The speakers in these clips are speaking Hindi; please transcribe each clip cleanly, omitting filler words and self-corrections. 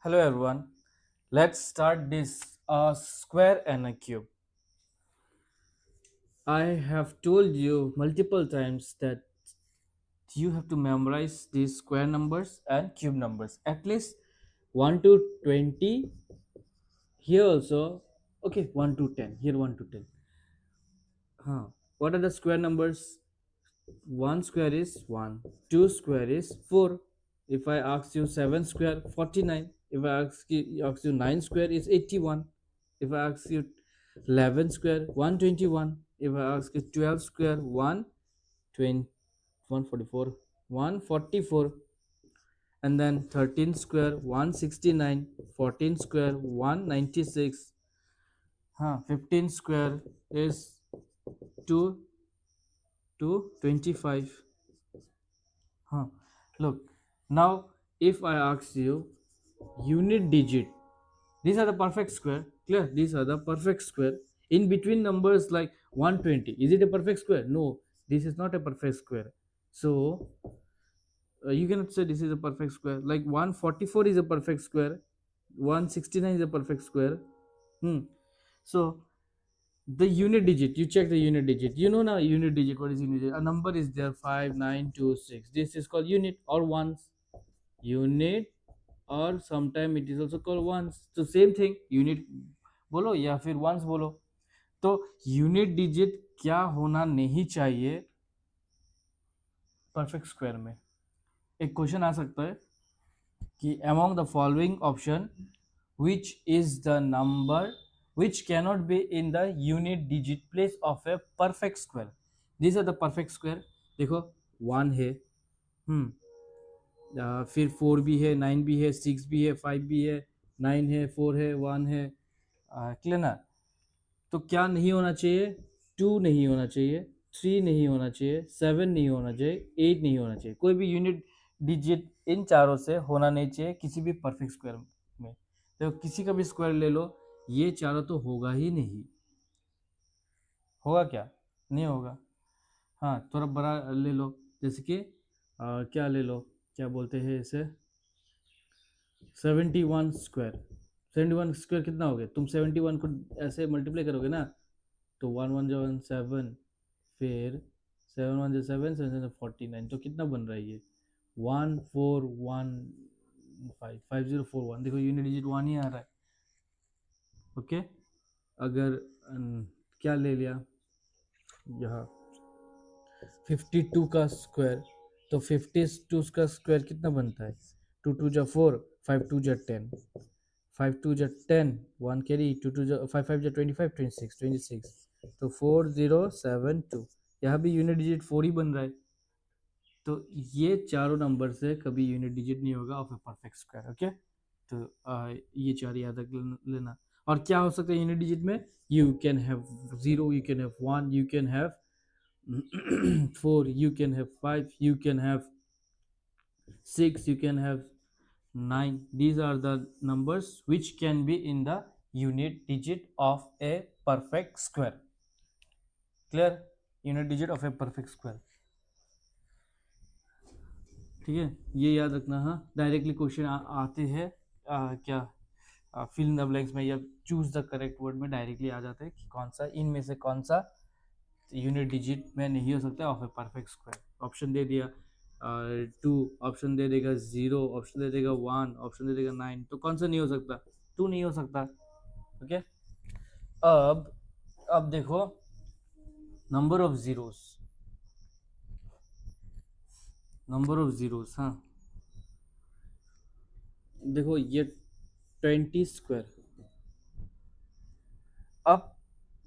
Hello everyone. Let's start this square and a cube. I have told you multiple times that you have to memorize these square numbers and cube numbers at least 1 to 20 here also. Okay, 1 to 10 here, 1 to 10. What are the square numbers? 1 square is 1, 2 square is 4. If I ask you 7 square, 49. If I ask you 9 square is 81. If I ask you 11 square, 121. If I ask you 12 square, 120, 144, 144. And then 13 square, 169. 14 square, 196. 15 square is 2 to 25. Huh. Look, now if I ask you unit digit, these are the perfect square. Clear? These are the perfect square. In between numbers like 120, is it a perfect square? No, this is not a perfect square. So you cannot say this is a perfect square. Like 144 is a perfect square, 169 is a perfect square. So the unit digit, you check the unit digit, you know now unit digit. What is unit digit? A number is there, 5926. This is called unit or ones. Unit, और sometime it is also called ones. So same thing, unit बोलो या फिर ones बोलो. तो यूनिट डिजिट क्या होना नहीं चाहिए परफेक्ट स्क्वायर में? एक क्वेश्चन आ सकता है कि among the following option which is the number which cannot be in the unit digit place of a perfect square. These are the perfect square. देखो 1 है, फिर 4 भी है, 9 भी है, 6 भी है, 5 भी है, 9 है, 4 है, 1 है. क्लियर ना? तो क्या नहीं होना चाहिए? 2 नहीं होना चाहिए, 3 नहीं होना चाहिए, 7 नहीं होना चाहिए, 8 नहीं होना चाहिए. कोई भी यूनिट डिजिट इन चारों से होना नहीं चाहिए किसी भी परफेक्ट स्क्वायर में. तो किसी का भी स्क्वायर ले लो, ये चारों तो होगा ही नहीं. होगा क्या? नहीं होगा. हाँ, थोड़ा बड़ा ले लो, जैसे कि क्या ले लो, क्या बोलते हैं इसे, 71 स्क्वायर. 71 स्क्वायर कितना हो गया? तुम 71 को ऐसे मल्टीप्लाई करोगे ना, तो 1 1 जो 7, फिर 7 1 जो 7, 7 7 49. तो कितना बन रहा है ये? 14155041. देखो यूनिट डिजिट 1 ही आ रहा है. ओके. अगर क्या ले लिया यहाँ 52 का स्क्वायर, तो 52 का स्क्वायर कितना बनता है? 2 2 जा 4, 5 2 जा 10, 5 2 जा 10, 1 कैरी, 2 2 जा 5 5 जा 25, 26 26. तो 4072. यहाँ भी यूनिट डिजिट 4 ही बन रहा है. तो ये चारों नंबर से कभी यूनिट डिजिट नहीं होगा of a perfect square. Okay. तो ये चार याद रख लेना. और क्या हो सकता है यूनिट डिजिट में? You can have 0, you can have 1, you can have 4, you can have 5, you can have 6, you can have 9. These are the numbers which can be in the unit digit of a perfect square. Clear? Unit digit of a perfect square. ठीक है, ये याद रखना. हाँ, डायरेक्टली क्वेश्चन आते हैं क्या फिल इन द ब्लैंक्स में या चूज द करेक्ट वर्ड में डायरेक्टली आ जाता है कि कौन सा इनमें से कौन सा यूनिट डिजिट में नहीं हो सकता of a perfect square. Option दे दिया 2, ऑप्शन दे देगा 0, ऑप्शन दे देगा 1, ऑप्शन दे देगा 9. तो कौन सा नहीं हो सकता? 2 नहीं हो सकता. ओके. अब देखो number of zeros. Number of zeros. हाँ, देखो ये 20 स्क्वायर. अब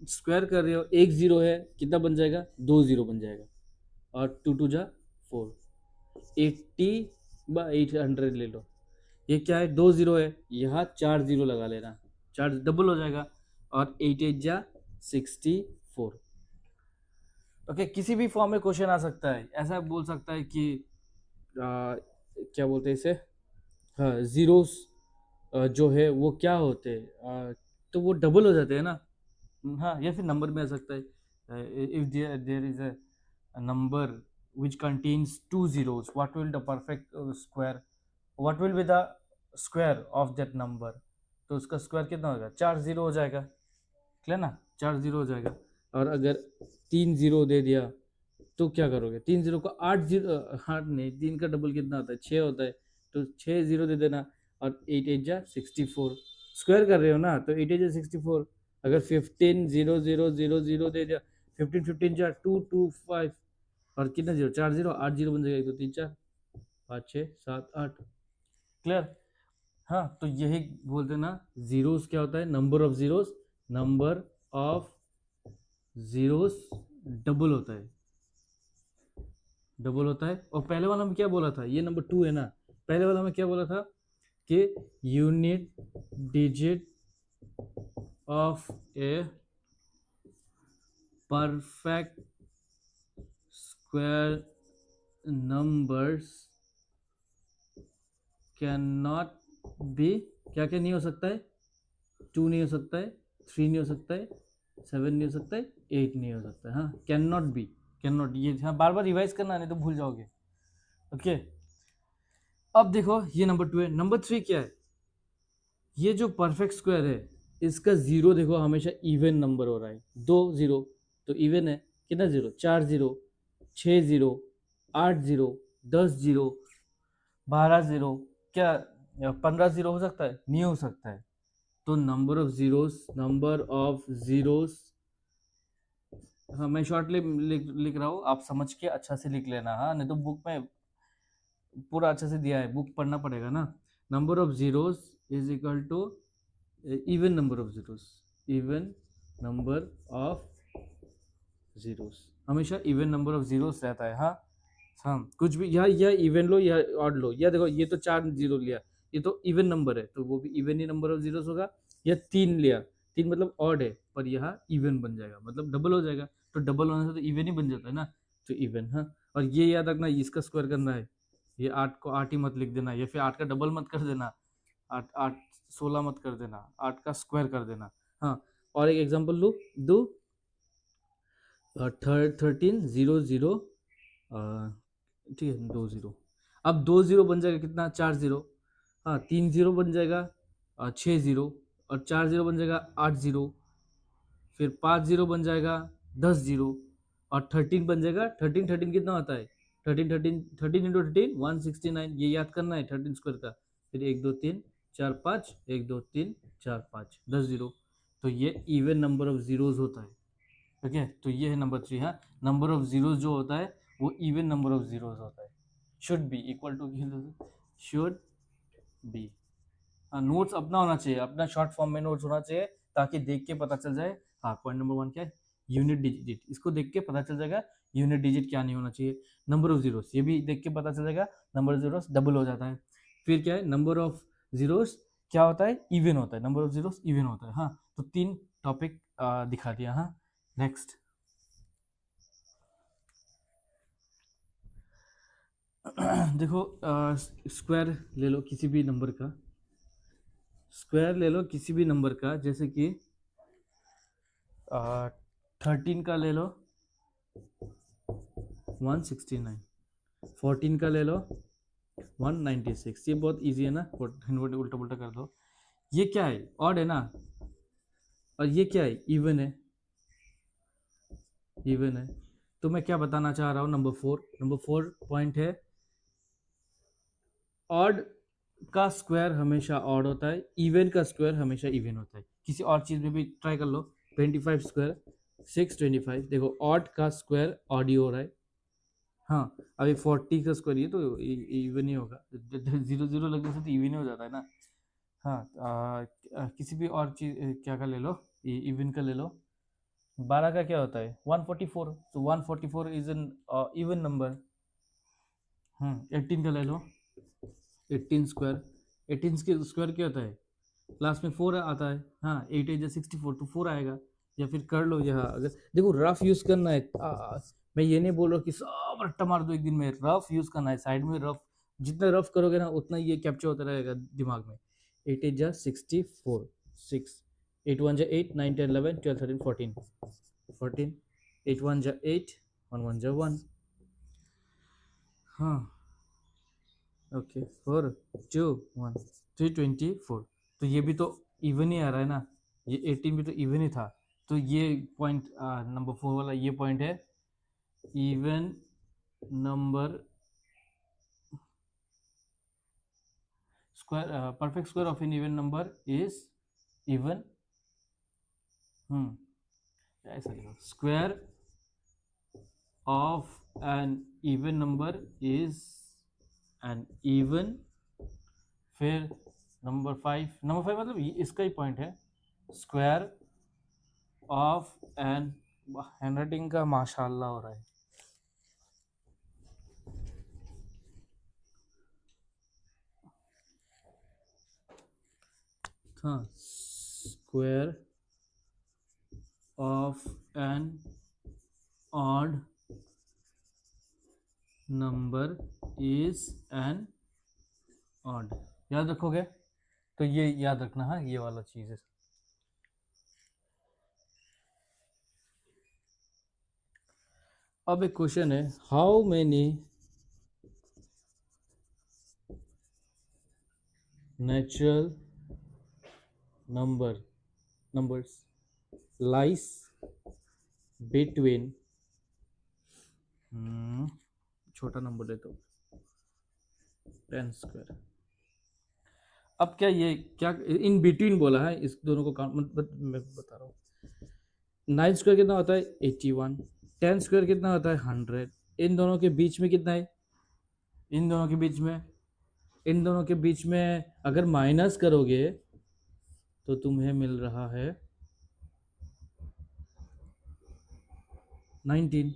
स्क्वायर कर रहे हो, एक जीरो है, कितना बन जाएगा? 2 जीरो बन जाएगा. और 2 2 जा 4, 80/800 ले लो. ये क्या है? 2 जीरो है, यहाँ 4 जीरो लगा लेना, 4 डबल हो जाएगा. और 8 8 जा 64. ओके. किसी भी फॉर्म में क्वेश्चन आ सकता है. ऐसा बोल सकता है कि क्या बोलते हैं इसे, हाँ, जीरोस जो है वो क्या होते हैं, तो वो डबल हो जाते हैं ना. हाँ, या फिर नंबर में आ सकता है. If there is a number which contains 2 zeros, what will the perfect square, what will be the square of that number, तो उसका स्क्वायर कितना होगा, 4 जीरो हो जाएगा, क्लियर ना, 4 जीरो हो जाएगा। और अगर 3 जीरो दे दिया तो क्या करोगे, 3 जीरो को 8 जीरो, 8 नहीं, 3 का डबल कितना होता है, 6 होता है, तो 6 जीरो दे देना। और 8 8 जा 64, स्क्वायर कर रहे हो ना, तो 8 8 जा 64। अगर 15 0 0 0 0 दे दिया, 15 15 जा 2 2 5, और कितना जीरो, 4 जीरो, 8 जीरो बन जाएगा, 1 2 3 4 5 6 7 8, क्लियर। हाँ, तो यही बोलते हैं ना, जीरोस क्या होता है, number of zeros, number of zeros double होता है, डबल होता है। और पहले वाला में क्या बोला था, ये नंबर 2 है ना, पहले वाला में क्या बोला था कि unit digit of a perfect square numbers can not be, क्या क्या नहीं हो सकता है, 2 नहीं हो सकता है, 3 नहीं हो सकता है, 7 नहीं हो सकता है, 8 नहीं हो सकता है। हाँ, can not be, can not, ये हाँ बार बार रिवाइज करना, नहीं तो भूल जाओगे। ओके, अब देखो ये नंबर 2 है। नंबर 3 क्या है, ये जो परफेक्ट स्क्वायर है, इसका जीरो देखो हमेशा इवन नंबर हो रहा है, 2 जीरो तो इवन है, कितना zero, 4 zero, 6 zero, 8 zero, 10 zero, 12 zero, क्या 15 जीरो हो सकता है, नहीं हो सकता है। तो नंबर ऑफ जीरोस, हाँ मैं शॉर्ट लिख रहा हूँ, आप समझ के अच्छा से लिख लेना, हाँ नहीं तो बुक में पूरा अच्छे से दिया है, बुक पढ़ना पड़ेगा ना। Number of zeros is equal to even number of zeros, even number of zeros, हमेशा इवन नंबर ऑफ जीरोस रहता है। हाँ हाँ, कुछ भी या इवन लो या ऑड लो, या देखो ये तो 4 जीरो लिया, ये तो इवन नंबर है, तो वो भी even he number of zeros होगा। या 3 लिया, 3 मतलब ऑड है, पर यहाँ इवन बन जाएगा, मतलब डबल हो जाएगा, तो डबल होने से तो इवन ही बन जाता है ना, तो इवन। हाँ, और ये याद रखना, इसका स्क्वायर करना है, ये 8 को 8 ही मत लिख देना, या फिर 8 का डबल मत कर देना, 8 8 16 मत कर देना, 8 का स्क्वायर कर देना। हाँ, और एक एग्जांपल लू दो, 13 0 0, ठीक है, 2 जीरो, अब 2 जीरो बन जाएगा कितना, 4 जीरो। हाँ, 3 जीरो बन जाएगा 6 जीरो, और 4 जीरो बन जाएगा 8 जीरो, फिर 5 जीरो बन जाएगा 10 जीरो, और 13 बन जाएगा, 13 कितना होता है, 13 इंटू 13 169, ये याद करना है 13 स्क्वायर का। फिर 1 2 3 4 5, 1 2 3 4 5, 10 जीरो, तो ये इवन नंबर ऑफ जीरोज होता है। ओके, तो ये है नंबर 3। हाँ, नंबर ऑफ जीरोज जो होता है वो इवन नंबर ऑफ जीरोज होता है, should be equal to, should be. हाँ, नोट्स अपना होना चाहिए, अपना शॉर्ट फॉर्म में नोट्स होना चाहिए, ताकि देख के पता चल जाए। हाँ, पॉइंट नंबर 1 क्या है, यूनिट डिजिट, इसको देख के पता चल जाएगा यूनिट डिजिट क्या नहीं होना चाहिए। नंबर ऑफ जीरोस, ये भी देख के पता चल जाएगा, नंबर ऑफ जीरोस डबल हो जाता है। फिर क्या है, नंबर ऑफ जीरोस क्या होता है, इवन होता है, नंबर ऑफ जीरोस इवन होता है। हाँ, तो 3 टॉपिक दिखा दिया। हाँ, नेक्स्ट। देखो, स्क्वायर ले लो किसी भी नंबर का, स्क्वायर ले लो किसी भी नंबर का, जैसे कि 13 का ले लो 169, 14 का ले लो 196, ये बहुत इजी है ना, उल्टा पुल्टा कर दो। ये क्या है, ऑड है ना, और ये क्या है, इवन है, इवन है। तो मैं क्या बताना चाह रहा हूँ, नंबर 4 पॉइंट है, ऑड का स्क्वायर हमेशा ऑड होता है, इवन का स्क्वायर हमेशा इवन होता है। किसी और चीज में भी ट्राई कर लो, 25 स्क्वायर 625, देखो ऑड का स्क्वायर ऑड ही हो रहा है। हाँ, अभी 40 का स्क्वायर, ये तो इवन ही होगा, 0 0 लगने से तो इवन ही हो जाता है ना। हाँ, किसी भी और चीज क्या का ले लो, इवन का ले लो, 12 का क्या होता है 144, तो 144 इज एन इवन नंबर। 18 का ले लो, 18 स्क्वायर, 18 के स्क्वायर क्या होता है, लास्ट में 4 आता है। हाँ, 8 8 जा 64, तो 4 आएगा। या फिर कर लो यहाँ, अगर देखो रफ यूज करना है, मैं ये नहीं बोल रहा कि सब रट्टा मार दो एक दिन में, रफ यूज करना है, साइड में रफ, जितना रफ करोगे ना उतना ये कैप्चर होता रहेगा दिमाग में। 8 8 जा 64, 6, 8 1 जा 8 9 10 11 12 13 14, 14, 8 1 जा 8, 1 1 जा 1। हाँ, ओके 4 2 1 324। तो ये भी तो इवन ही आ रहा है ना, ये 18 भी तो इवन ही था। तो ये पॉइंट नंबर 4 वाला ये पॉइंट है even number square, perfect square of an even number is even, ऐसा लिखो square of an even number is an even. फिर नंबर 5 मतलब इसका ही पॉइंट है स्क्वायर ऑफ एन, हैंडराइटिंग का माशाल्लाह हो रहा है। हाँ, square of N odd number is an odd, याद रखोगे? तो ये याद रखना, हाँ ये वाला चीज है। अब एक क्वेश्चन है, how many natural numbers lies between, छोटा नंबर ले तो 10 स्क्वायर। अब क्या ये क्या इन बिटवीन बोला है, इस दोनों को काउंट मैं बता रहा हूँ। 9 स्क्वायर कितना होता है 81, 10 स्क्वायर कितना होता है 100। इन दोनों के बीच में कितना है, इन दोनों के बीच में, इन दोनों के बीच में अगर माइनस करोगे तो तुम्हें मिल रहा है 19।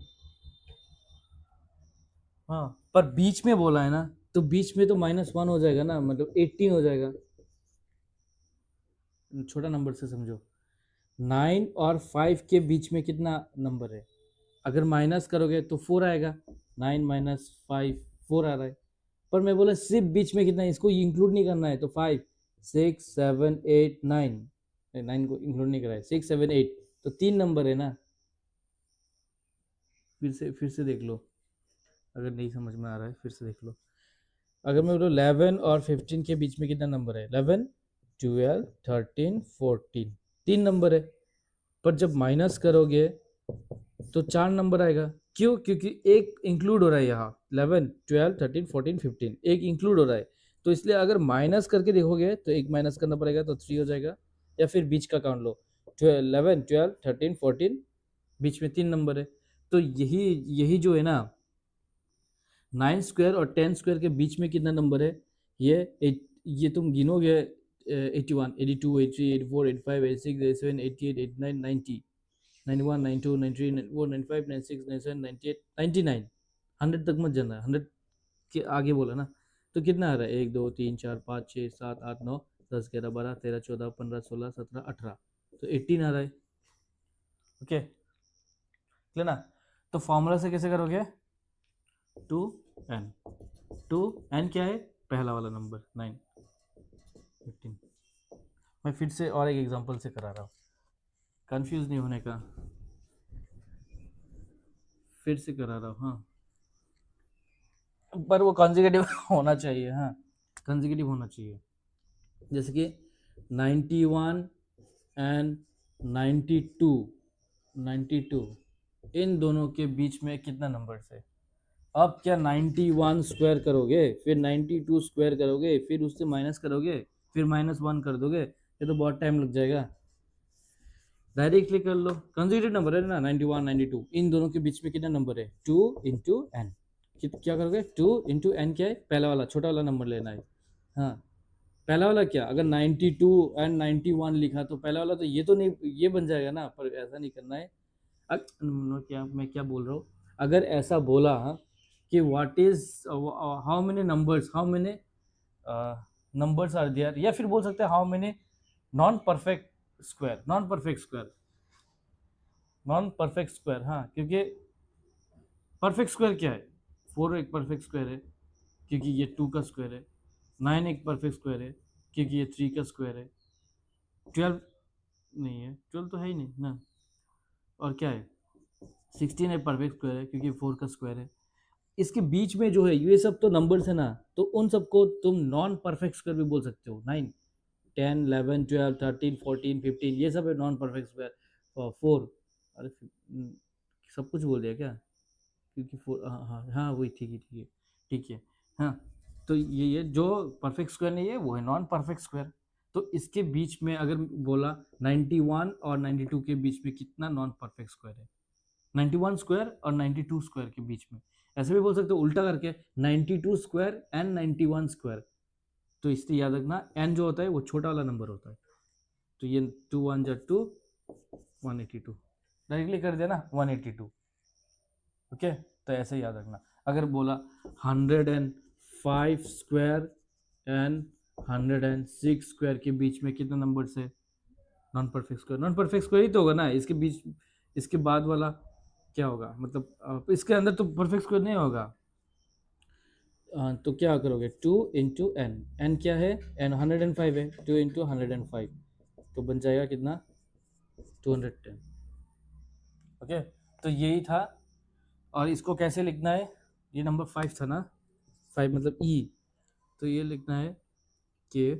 हाँ, पर बीच में बोला है ना, तो बीच में तो -1 हो जाएगा ना, मतलब 18 हो जाएगा। छोटा नंबर से समझो, 9 और 5 के बीच में कितना नंबर है, अगर माइनस करोगे तो 4 आएगा। 9 माइनस 5 4 आ रहा है। पर मैं बोला सिर्फ बीच में कितना है, इसको इंक्लूड नहीं करना है, तो 5 6 7 8 9, 9 को इंक्लूड नहीं करा है, 6 7 8, तो 3 नंबर है ना। फिर से देख लो, अगर नहीं समझ में आ रहा है फिर से देख लो। अगर मैं बोलूँ 11 और 15 के बीच में कितना नंबर है, 11 12 13 14, 3 नंबर है। पर जब माइनस करोगे तो 4 नंबर आएगा। क्यों? क्योंकि एक इंक्लूड हो रहा है यहाँ, 11 12 13 14 15 एक इंक्लूड हो रहा है। तो इसलिए अगर माइनस करके देखोगे तो एक माइनस करना पड़ेगा, तो 3 हो जाएगा। या फिर बीच का काउंट लो, 11 12 13 14, बीच में 3 नंबर है। तो यही यही जो है ना, 9 स्क्वायर और 10 स्क्वायर के बीच में कितना नंबर है, ये तुम गिनोगे 81 82 83 84 85 86 87 88 89 90 91 92 93 94 95 96 97 98 99, 100 तक मत जाना, 100 के आगे बोला ना। तो कितना आ रहा है, 1 2 3 4 5 6 7 8 9 10 11 12 13 14 15 16 17 18, तो 18 आ रहा है। ओके लेना। तो फॉर्मूला से कैसे करोगे, 2n, 2n क्या है, पहला वाला नंबर 9 15। मैं फिर से और एक एग्जांपल से करा रहा हूँ, कंफ्यूज नहीं होने का, फिर से करा रहा हूँ। हाँ, पर वो कॉन्जिक्यूटिव होना चाहिए, हाँ कॉन्जिक्यूटिव होना चाहिए। जैसे कि 91 एंड 92, 92 इन दोनों के बीच में कितना नंबर्स है। अब क्या 91 स्क्वायर करोगे, फिर 92 स्क्वायर करोगे, फिर उससे माइनस करोगे, फिर -1 कर दोगे, ये तो बहुत टाइम लग जाएगा। डायरेक्टली कर लो, कंसेक्यूटिव नंबर है ना 91 92, इन दोनों के बीच में कितना नंबर है, 2 इंटू एन। क्या करोगे, 2 इंटू एन क्या है, पहला वाला छोटा वाला नंबर लेना है। हाँ, पहला वाला क्या, अगर 92 एंड 91 लिखा तो पहला वाला तो ये तो नहीं, ये बन जाएगा ना, पर ऐसा नहीं करना है। मैं क्या बोल रहा हूँ, अगर ऐसा बोला कि what is how many numbers, how many numbers are there, या फिर बोल सकते हैं how many non perfect square, non perfect square, non perfect square. हाँ, क्योंकि परफेक्ट स्क्वायर क्या है, 4 एक परफेक्ट स्क्वायर है क्योंकि ये 2 का स्क्वायर है, 9 एक परफेक्ट स्क्वायर है क्योंकि ये 3 का स्क्वायर है, 12 नहीं है, 12 तो है ही नहीं ना, और क्या है 16 एक परफेक्ट स्क्वायर है क्योंकि 4 का स्क्वायर है। इसके बीच में जो है ये सब तो नंबर्स है ना, तो उन सबको तुम नॉन परफेक्ट स्क्वायर भी बोल सकते हो। 9, 10, 11, 12, 13, 14, 15 ये सब है नॉन परफेक्ट स्क्वायर। 4, अरे सब कुछ बोल दिया क्या? क्योंकि 4, हाँ हाँ हाँ वही, ठीक है ठीक है ठीक है। हाँ, तो ये जो परफेक्ट स्क्वायर नहीं है वो है नॉन परफेक्ट स्क्वायर। तो इसके बीच में अगर बोला 91 और 92 के बीच में कितना नॉन परफेक्ट स्क्वायर है? 91 स्क्वायर और 92 स्क्वायर के बीच में। ऐसे भी बोल सकते हो उल्टा करके, 92 स्क्वायर एंड 91 स्क्वायर। तो इसलिए याद रखना एन जो होता है वो छोटा वाला नंबर होता है। तो ये 2 1 जा 2, 182 डायरेक्टली कर दिया ना, 182। ओके, तो ऐसे याद रखना। अगर बोला 105 स्क्वायर एंड 106 स्क्वायर के बीच में कितने नंबर्स है? Non perfect square, non perfect square ही तो होगा ना इसके बीच। इसके बाद वाला क्या होगा, मतलब इसके अंदर तो परफेक्ट स्क्वायर नहीं होगा। तो क्या करोगे, 2 × n, n क्या है? n 105 है, 2 × 105 तो बन जाएगा कितना? 210। ओके, तो यही था। और इसको कैसे लिखना है? ये नंबर 5 था ना, 5 मतलब ई। तो ये लिखना है कि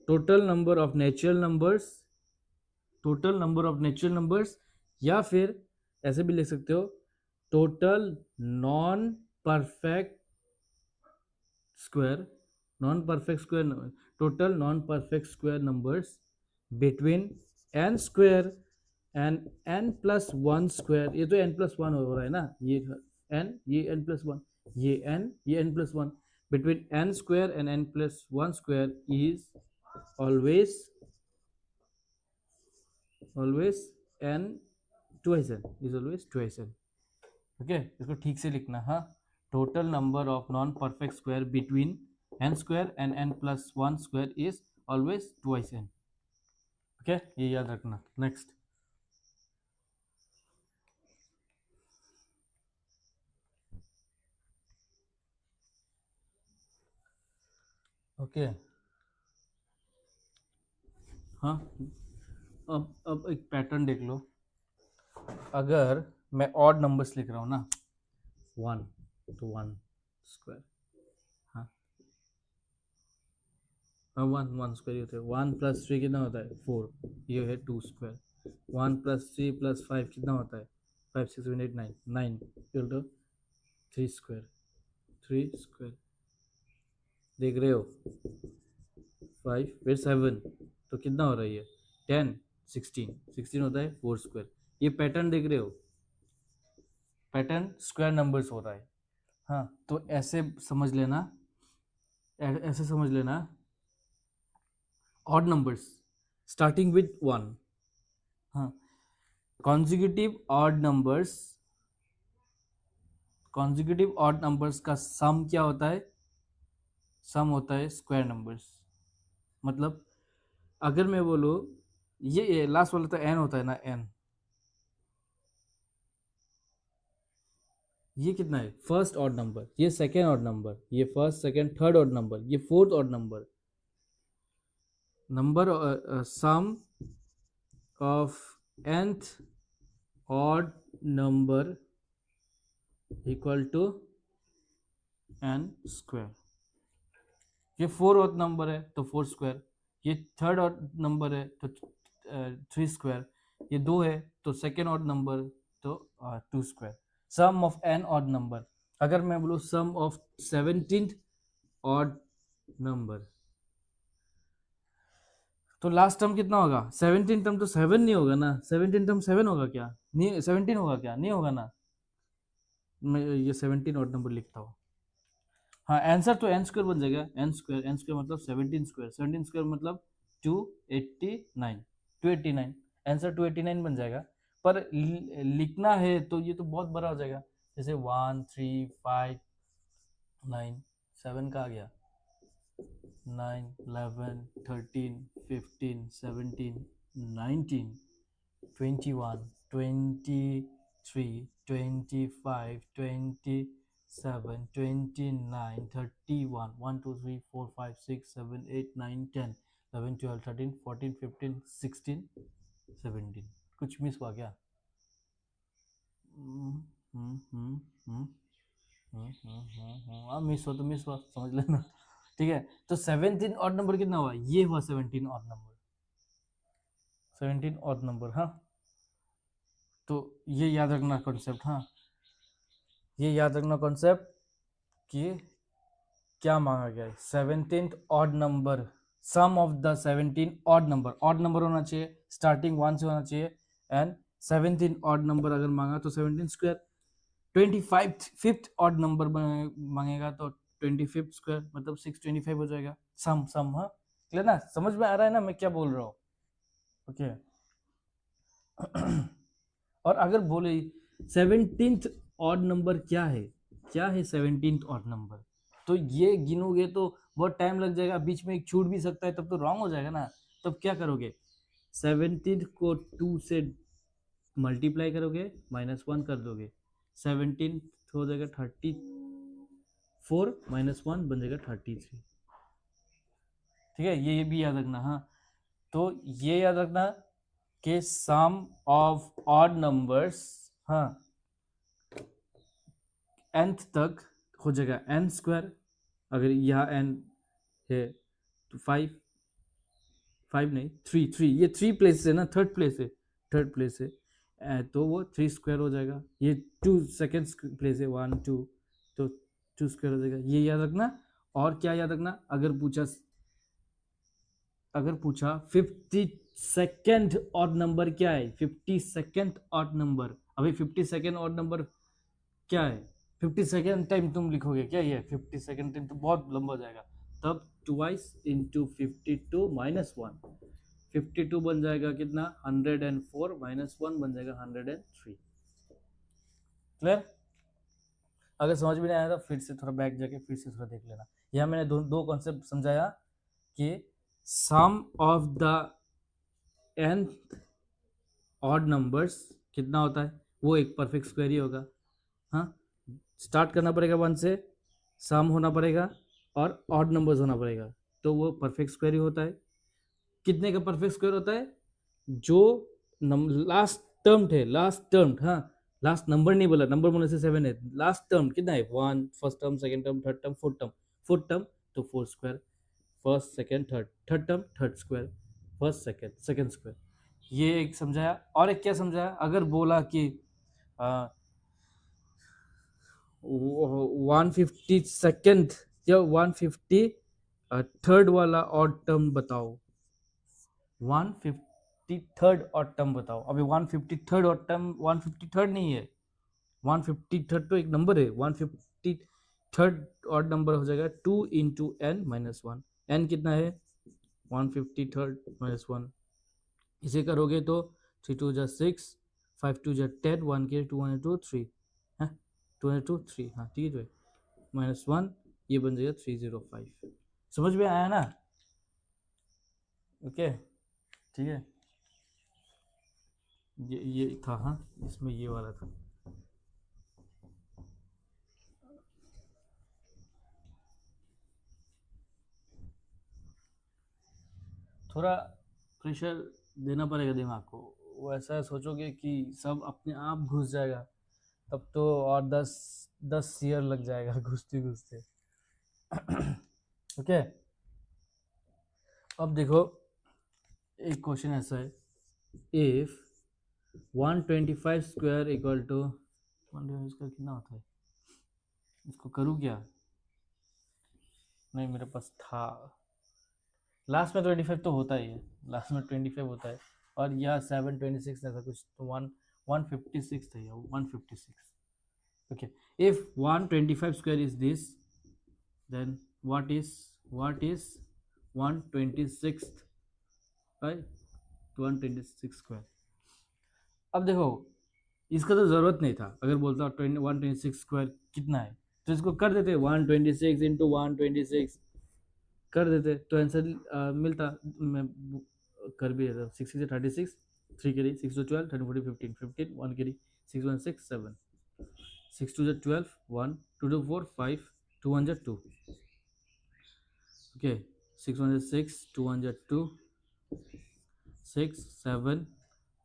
total number of natural numbers, total number of natural numbers, या फिर ऐसे भी लिख सकते हो total non perfect square, non perfect square, total non perfect square numbers between N square and N plus one square. ये तो एन प्लस वन हो रहा है ना, ये एन प्लस वन, ये N plus one. Between N square and N plus one square is always always N twice N, is always twice N. Okay, इसको ठीक से लिखना। हाँ, total number of non perfect square between N square and N plus one square is always twice N. Okay, ये याद रखना। Next, okay. हाँ, अब एक पैटर्न देख लो। अगर मैं ऑड नंबर्स लिख रहा हूँ ना, 1 तो 1 स्क्वायर, हाँ हाँ 1 1 स्क्वायर होता है। 1 + 3 कितना होता है? 4, ये है 2 स्क्वायर। 1 + 3 + 5 कितना होता है? 5 6 7 8 9, 9 इक्वल टू 3 स्क्वायर, 3 स्क्वायर। देख रहे हो? 5 फिर 7 तो कितना हो रहा है ये? 10 16, 16 होता है 4 स्क्वायर। ये पैटर्न देख रहे हो? पैटर्न स्क्वायर नंबर्स हो रहा है। हाँ, तो ऐसे समझ लेना, ऐसे समझ लेना, ऑड नंबर्स स्टार्टिंग विद 1। हाँ, consecutive odd numbers, consecutive odd numbers का सम क्या होता है? सम होता है स्क्वायर नंबर्स। मतलब अगर मैं बोलूँ ये लास्ट वाला तो एन होता है ना, एन। ये कितना है? फर्स्ट ऑड नंबर, ये सेकेंड ऑड नंबर, ये first second third odd number, ये fourth odd number. Number sum of nth odd number equal to n square. ये फोर ऑड नंबर है तो 4 स्क्वायर, ये थर्ड ऑड नंबर है तो 3 स्क्वायर, ये 2 है तो सेकेंड ऑड नंबर तो 2 square. Sum of N odd number, अगर मैं बोलूँ sum of 17th odd number, तो लास्ट टर्म कितना होगा? 17 टर्म तो 7 नहीं होगा ना, 17 टर्म 7 होगा क्या? नहीं, 17 होगा क्या? नहीं होगा ना। मैं ये 17 ऑड नंबर लिखता हूँ। हाँ, आंसर तो एन स्क्वायर बन जाएगा। एन स्क्वायर, एन स्क्वायर मतलब 17 स्क्वायर, 17 स्क्वायर मतलब 289, 289। आंसर 289 बन जाएगा। पर लिखना है तो ये तो बहुत बड़ा हो जाएगा, जैसे 1 3 5 9 7 का आ गया, 9 11 13 15 17 19 21 23 25 27 29 31 1 2 3 4 5 6 7 8 9 10 11 12 13 14 15 16 17। कुछ मिस हुआ क्या? हम्म, हम्म, हम्म, हम्म, हाँ मिस हो तो मिस हुआ, समझ लेना। ठीक है, तो 17 ऑड नंबर कितना हुआ? ये हुआ 17 ऑड नंबर, 17 ऑड नंबर। हाँ, तो ये याद रखना कॉन्सेप्ट। हाँ, ये याद रखना कॉन्सेप्ट कि क्या मांगा गया है। 17th odd number, sum of the 17 odd number, odd number होना चाहिए, स्टार्टिंग 1 से होना चाहिए। एंड 17 ऑड नंबर अगर मांगा तो 17 स्क्वायर। 25 फिफ्थ ऑड नंबर मांगेगा तो 25 स्क्वायर, मतलब 625 हो जाएगा। सम सम, हाँ क्लियर ना? समझ में आ रहा है ना मैं क्या बोल रहा हूँ? ओके। और अगर बोले 17th ऑड नंबर क्या है, क्या है 17th ऑड नंबर, तो ये गिनोगे तो बहुत टाइम लग जाएगा, बीच में एक छूट भी सकता है, तब तो रॉन्ग हो जाएगा ना। तब क्या करोगे? 17th को 2 से मल्टीप्लाई करोगे, -1 कर दोगे, 17 हो जाएगा 34, -1 बन जाएगा 33। ठीक है, ये भी याद रखना। हाँ, तो ये याद रखना कि सम ऑफ ऑड नंबर्स, हाँ, nth तक हो जाएगा n स्क्वायर। अगर यहाँ n है तो 5 नहीं, 3 ये 3 प्लेस है ना, थर्ड प्लेस है, थर्ड प्लेस है। तो वो 3 स्क्वायर हो जाएगा। ये 2 सेकेंड प्लेस है, 1 2, तो 2 स्क्वायर हो जाएगा। ये याद रखना। और क्या याद रखना, अगर पूछा 52nd ऑड नंबर क्या है, 52nd ऑड नंबर, अभी 52nd ऑड नंबर क्या है? 52nd टाइम तुम लिखोगे क्या? ये 52nd टाइम तो बहुत लंबा हो जाएगा। तब ट्वाइस इंटू 52 -1, 52 बन जाएगा कितना? 104, -1 बन जाएगा 103। क्लियर? अगर समझ में नहीं आया तो फिर से थोड़ा बैक जाके फिर से थोड़ा देख लेना। यहाँ मैंने दो कॉन्सेप्ट समझाया कि sum of the n odd numbers कितना होता है, वो एक परफेक्ट स्क्वायर ही होगा। हाँ, स्टार्ट करना पड़ेगा 1 से, सम होना पड़ेगा और ऑड नंबर्स होना पड़ेगा, तो वो परफेक्ट स्क्वायर ही होता है। कितने का परफेक्ट स्क्वायर होता है? जो लास्ट टर्म थे, लास्ट टर्म, हाँ, लास्ट नंबर नहीं बोला, नंबर बोलने से 7 है, लास्ट टर्म कितना है? 1, first term, second term, third term, fourth term. Fourth term तो 4 square, first second third, third term third square, first second second square. ये एक समझाया। और एक क्या समझाया, अगर बोला कि 152nd या 153rd वाला ऑड टर्म बताओ, 153rd ऑड टर्म बताओ। अभी 153rd ऑड टर्म 153rd नहीं है, 153rd तो एक नंबर है। 153rd ऑड नंबर हो जाएगा 2 इंटू n-1। n कितना है? 153rd-1। इसे करोगे तो 3 2 जा 6, 5 2 जा 10, 1 के 2 1 2 3, हाँ 2 2 3, हाँ ठीक है, -1, ये बन जाएगा 305। समझ में आया ना? ओके, ठीक है। ये था, हाँ, इसमें ये वाला था। थोड़ा प्रेशर देना पड़ेगा दिमाग को। वो ऐसा सोचोगे कि सब अपने आप घुस जाएगा, तब तो और 10 ईयर लग जाएगा घुसते घुसते। ओके, अब देखो, एक क्वेश्चन ऐसा है, if 125 square equal to 125 square कितना होता है, इसको करूँ क्या? नहीं, मेरे पास था, लास्ट में 25 तो होता ही है, लास्ट में 25 होता है। और यह 726 ऐसा कुछ, तो 156 था, यह 156। okay, if 125 square is this, then what is 126th, right? 126 square। अब देखो, इसका तो जरूरत नहीं था, अगर बोलता 126 स्क्वायर कितना है तो इसको कर देते 126 इंटू 126 कर देते, तो आंसर मिलता। मैं कर भी देता। 6 से 36, 3 के लिए 6 to 12, 13 14 15 15, 1 के लिए 6 1 6 7, 6 2 12, 1 2 2 4 5, 2 1 2, okay, 6 1 6, 2 1 2, 6 7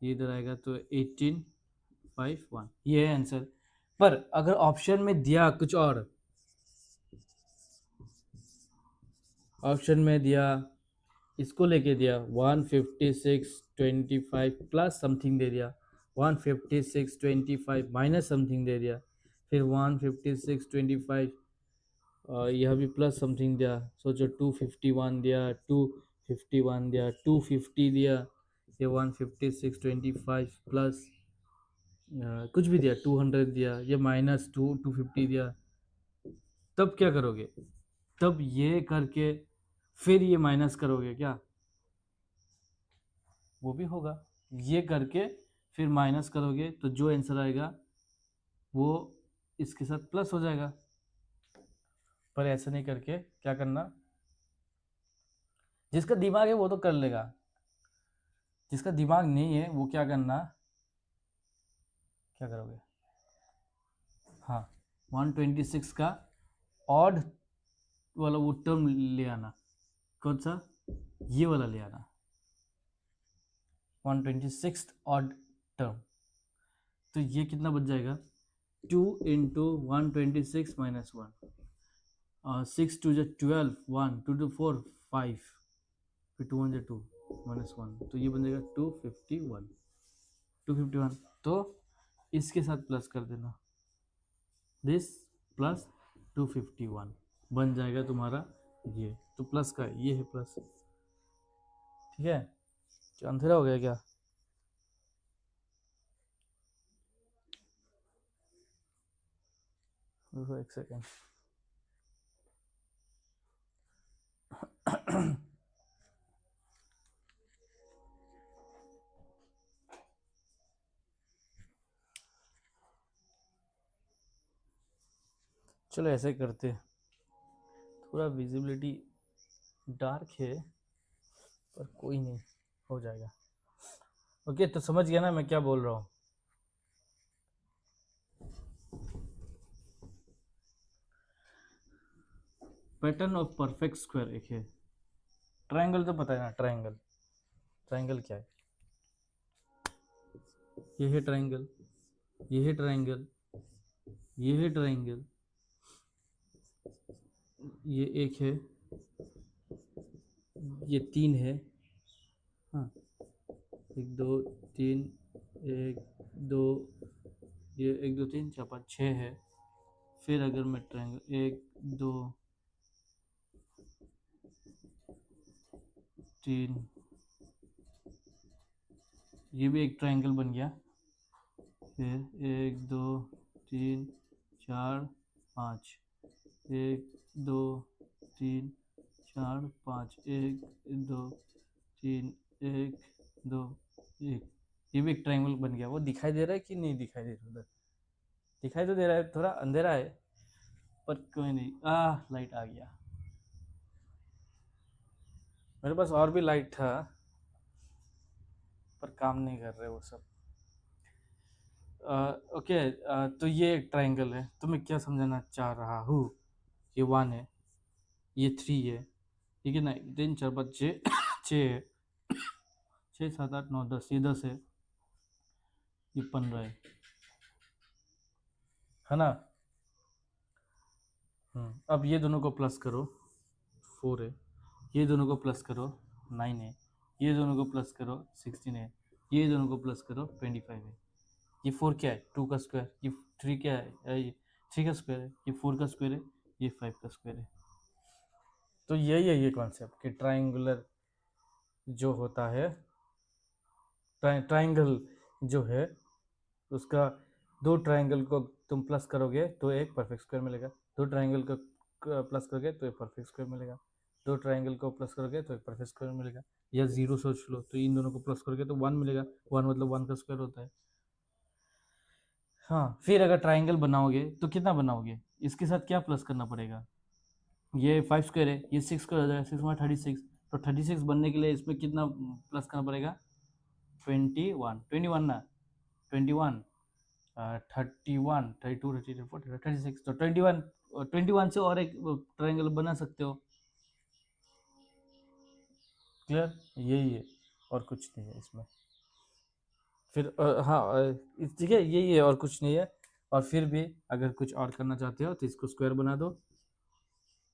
ये इधर आएगा तो 1851, ये है आंसर। पर अगर ऑप्शन में दिया कुछ और, ऑप्शन में दिया इसको लेके दिया 15625 प्लस समथिंग दे दिया, 15625 माइनस समथिंग दे दिया, फिर 15625 यह भी प्लस समथिंग दिया, सोचो 251 दिया, 251 दिया, 250 दिया, ये 15625 प्लस कुछ भी दिया, 200 दिया, ये माइनस 250 दिया, तब क्या करोगे? तब ये करके फिर ये माइनस करोगे क्या? वो भी होगा। ये करके फिर माइनस करोगे तो जो आंसर आएगा वो इसके साथ प्लस हो जाएगा। पर ऐसा नहीं करके क्या करना, जिसका दिमाग है वो तो कर लेगा, जिसका दिमाग नहीं है वो क्या करना, क्या करोगे? हाँ, 126 का ऑड वाला वो टर्म ले आना। कौन सा? ये वाला ले आना, 126 ऑड टर्म। तो ये कितना बच जाएगा? 2 इंटू 126 माइनस 1, 6 टू जो 12, 1 2 टू 4 5, फिर 2 1 2 माइनस 1, तो ये बन जाएगा 251, 251। तो इसके साथ प्लस कर देना, दिस प्लस 251 बन जाएगा तुम्हारा ये, तो प्लस का ये है प्लस। ठीक है, क्या अंधेरा हो गया क्या? रुको एक सेकेंड। चलो ऐसे करते, थोड़ा विजिबिलिटी डार्क है पर कोई नहीं, हो जाएगा। ओके, तो समझ गया ना मैं क्या बोल रहा हूँ? पैटर्न ऑफ परफेक्ट स्क्वायर एक है, ट्रायंगल तो पता है ना, ट्रायंगल, ट्रायंगल क्या है? ये है ट्रायंगल, ये है ट्रायंगल, ये है ट्रायंगल, ये एक है, ये तीन है, हाँ, एक दो तीन, एक दो, ये एक दो तीन चार पाँच छः है। फिर अगर मैं ट्रायंगल एक दो तीन, ये भी एक ट्रायंगल बन गया। फिर एक दो तीन चार पाँच, एक दो तीन चार पाँच, एक दो तीन, एक दो एक, ये भी एक ट्रायंगल बन गया। वो दिखाई दे रहा है कि नहीं दिखाई दे रहा? उधर दिखाई तो दे रहा है, थोड़ा अंधेरा है पर कोई नहीं। लाइट आ गया, मेरे पास और भी लाइट था पर काम नहीं कर रहे वो सब। ओके, तो ये एक ट्रायंगल है, तो मैं क्या समझाना चाह रहा हूँ, ये 1 है, ये 3 है, ठीक है ना, 3 4 5 6 6 है, 6 7 8 9 10, ये 10 है, ये 15 है ना? अब ये दोनों को प्लस करो, 4 है, ये दोनों को प्लस करो, 9 है, ये दोनों को प्लस करो, 16 है, ये दोनों को प्लस करो, 25 है। ये 4 क्या है? 2 का स्क्वायर। ये 3 क्या है? ये 3 का स्क्वायर है। ये 4 का स्क्वायर है। ये 5 का स्क्वायर है। तो यही है ये कॉन्सेप्ट कि ट्राइंगुलर जो होता है, ट्राइंगल जो है उसका, दो ट्राइंगल को तुम प्लस करोगे तो एक परफेक्ट स्क्वायर मिलेगा, दो ट्राइंगल को प्लस करोगे तो एक परफेक्ट स्क्वायर मिलेगा, दो ट्राइंगल को प्लस करोगे तो एक परफेक्ट स्क्वायर मिलेगा। या जीरो सोच लो तो इन दोनों को प्लस करोगे तो 1 मिलेगा, 1 मतलब 1 का स्क्वायर होता है। हाँ, फिर अगर ट्राइंगल बनाओगे तो कितना बनाओगे? इसके साथ क्या प्लस करना पड़ेगा? ये 5 स्क्वायर है, ये 6 स्क्वायर हो जाएगा, 6 में 36, तो 36 बनने के लिए इसमें कितना प्लस करना पड़ेगा? 21, 21 ना, 21, 31, 32, 33, 40, 36, तो 21, 21 से और एक ट्रायंगल बना सकते हो। क्लियर? यही है और कुछ नहीं है इसमें। फिर हाँ ठीक है, यही है और कुछ नहीं है। और फिर भी अगर कुछ और करना चाहते हो तो इसको स्क्वायर बना दो,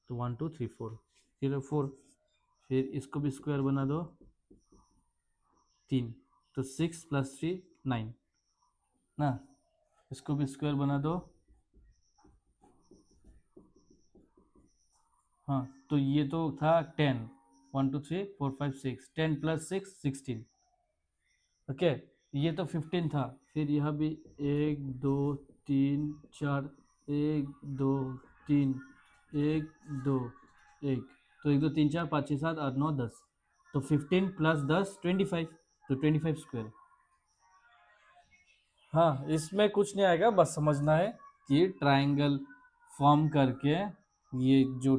तो 1 2 3 4, फिर 4, फिर इसको भी स्क्वायर बना दो 3, तो 6 + 3 9 ना, इसको भी स्क्वायर बना दो। हाँ, तो ये तो था 10, 1 2 3 4 5 6, 10 + 6 16। ओके, ये तो 15 था। फिर यहाँ भी 1 2 3 4, 1 2 3, 1 2 1, तो 1 2 3 4 5 6 7 8 9 10, तो 15 + 10 25, तो 25 स्क्वायर। हाँ, इसमें कुछ नहीं आएगा, बस समझना है कि ट्रायंगल फॉर्म करके ये जो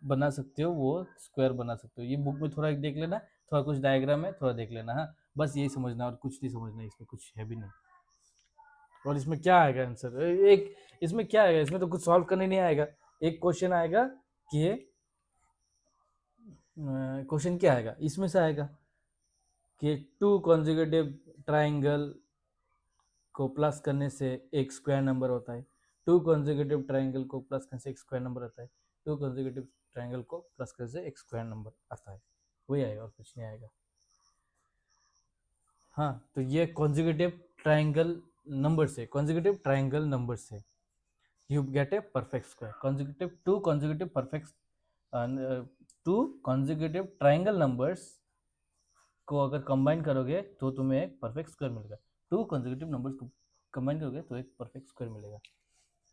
बना सकते हो वो स्क्वायर बना सकते हो। ये बुक में थोड़ा देख लेना, थोड़ा कुछ डायग्राम है, थोड़ा देख लेना। हाँ, बस यही समझना और कुछ नहीं समझना, इसमें कुछ है भी नहीं। और इसमें क्या आएगा आंसर, एक इसमें क्या आएगा, इसमें तो कुछ सॉल्व करने नहीं आएगा। एक क्वेश्चन आएगा कि क्वेश्चन क्या आएगा, इसमें से आएगा कि टू कॉन्जिक्यूटिव ट्राइंगल को प्लस करने से एक स्क्वायर नंबर होता है, टू कॉन्जिक्यूटिव ट्राइंगल को प्लस करने से एक स्क्वायर नंबर आता है, टू कॉन्जिक्यूटिव ट्राइंगल को प्लस करने से एक स्क्वायर नंबर आता है। वही आएगा और कुछ नहीं आएगा। हाँ, तो ये कॉन्जिक्यूटिव ट्राइंगल नंबर से, कॉन्जिक्यूटिव ट्राइंगल नंबर से you get a perfect square, consecutive two consecutive perfect two consecutive triangle numbers को अगर कंबाइन करोगे तो तुम्हें एक परफेक्ट स्क्वायर मिलेगा। टू consecutive नंबर्स को कंबाइन करोगे तो एक परफेक्ट स्क्वायर मिलेगा।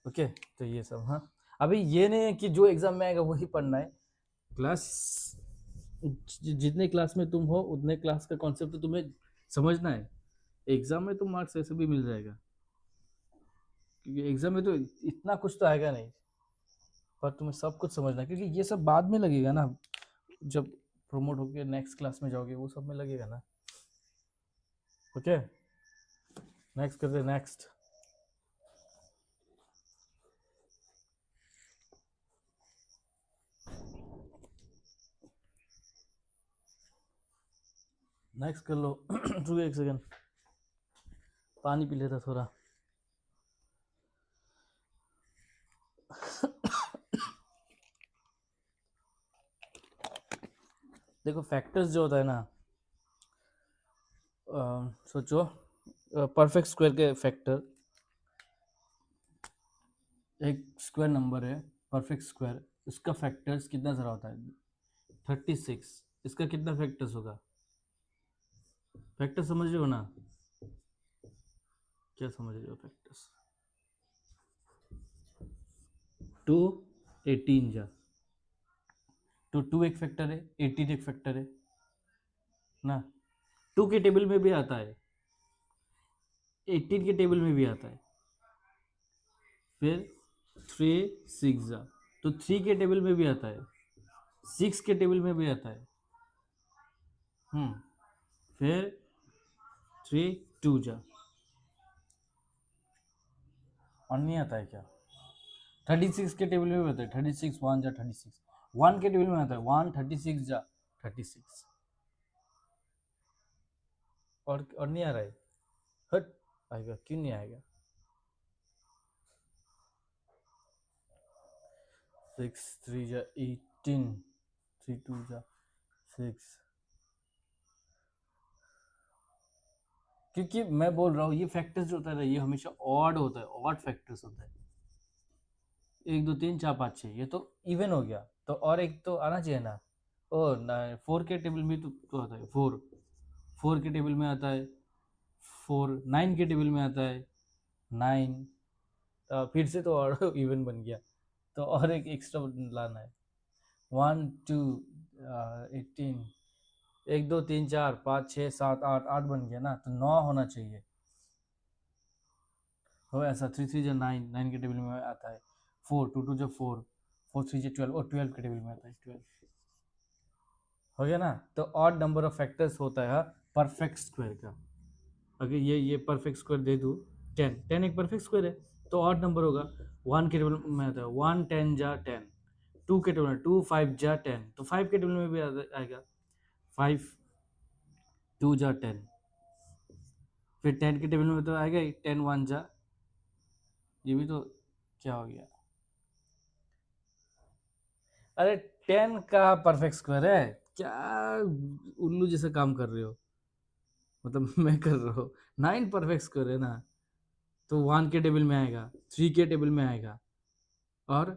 ओके, तो ये सब। हाँ, अभी ये नहीं है कि जो एग्जाम में आएगा वही पढ़ना है। क्लास जितने क्लास में तुम हो उतने क्लास का कॉन्सेप्ट तो तुम्हें समझना है। एग्जाम में तो मार्क्स ऐसे भी मिल जाएगा, क्योंकि एग्जाम में तो इतना कुछ तो आएगा नहीं, पर तुम्हें सब कुछ समझना है, क्योंकि ये सब बाद में लगेगा ना, जब प्रमोट होकर नेक्स्ट क्लास में जाओगे वो सब में लगेगा ना। ओके, नेक्स्ट करते, नेक्स्ट। नेक्स्ट कर लो। रुको एक सेकंड, पानी पी लेता थोड़ा। देखो फैक्टर्स जो होता है ना, सोचो परफेक्ट स्क्वायर के फैक्टर, एक स्क्वायर नंबर है परफेक्ट स्क्वायर, इसका फैक्टर्स कितना सारा होता है, 36। इसका कितना फैक्टर्स होगा, फैक्टर समझ रहे हो ना, क्या समझ रहे हो फैक्टर्स। 2 18 जा, तो 2 एक फैक्टर है, 18 एक फैक्टर है ना। 2 के टेबल में भी आता है, 18 के टेबल में भी आता है। फिर 3 6 जा, तो 3 के टेबल में भी आता है, 6 के टेबल में भी आता है। फिर 3 2 जा, और नहीं आता है क्या, 36 के टेबल में भी आता है, 36 1 जा 36, 1 के टेबल में आता है 1 36 जा 36। और नहीं आ रहा है, हट, आएगा क्यों नहीं आएगा। 6 3 जा 18, 3 2 जा 6, क्योंकि मैं बोल रहा हूँ ये फैक्टर्स जो होता है ना ये हमेशा ऑड होता है, ऑड फैक्टर्स होता है। 1 2 3 4 5 6, ये तो इवन हो गया, तो और एक तो आना चाहिए ना। ओ ना, 4 के टेबल में तो आता है 4, 4 के टेबल में आता है 4, 9 के टेबल में आता है 9, तो फिर से तो और इवन बन गया, तो और एक एक्स्ट्रा लाना है। 1 2 18, 1 2 3 4 5 6 7 8 8 बन गया ना, तो 9 होना चाहिए। हो ऐसा, 3 3 जो 9, 9 के टेबल में आता है 4, 2 2 जो 4, 4 3 जो 12, और 12 के टेबल में आता है 12। हो गया ना, तो ऑड नंबर ऑफ फैक्टर्स होता है परफेक्ट स्क्वायर का। अगर ये परफेक्ट स्क्वायर दे दूँ 10, 10 एक परफेक्ट स्क्वायर है, तो ऑड नंबर होगा। 1 के टेबल में आता है 1 10 जा 10, 2 के टेबल में 2 5 जा 10, तो 5 के टेबल में भी आएगा 5 2 जा 10, फिर 10 के टेबल में तो आएगा ही 10 वन जा, ये भी तो क्या हो गया। अरे 10 का परफेक्ट स्क्वायर है क्या, उल्लू जैसा काम कर रहे हो, मतलब मैं कर रहा हूँ। 9 परफेक्ट स्क्वायर है ना, तो 1 के टेबल में आएगा, 3 के टेबल में आएगा, और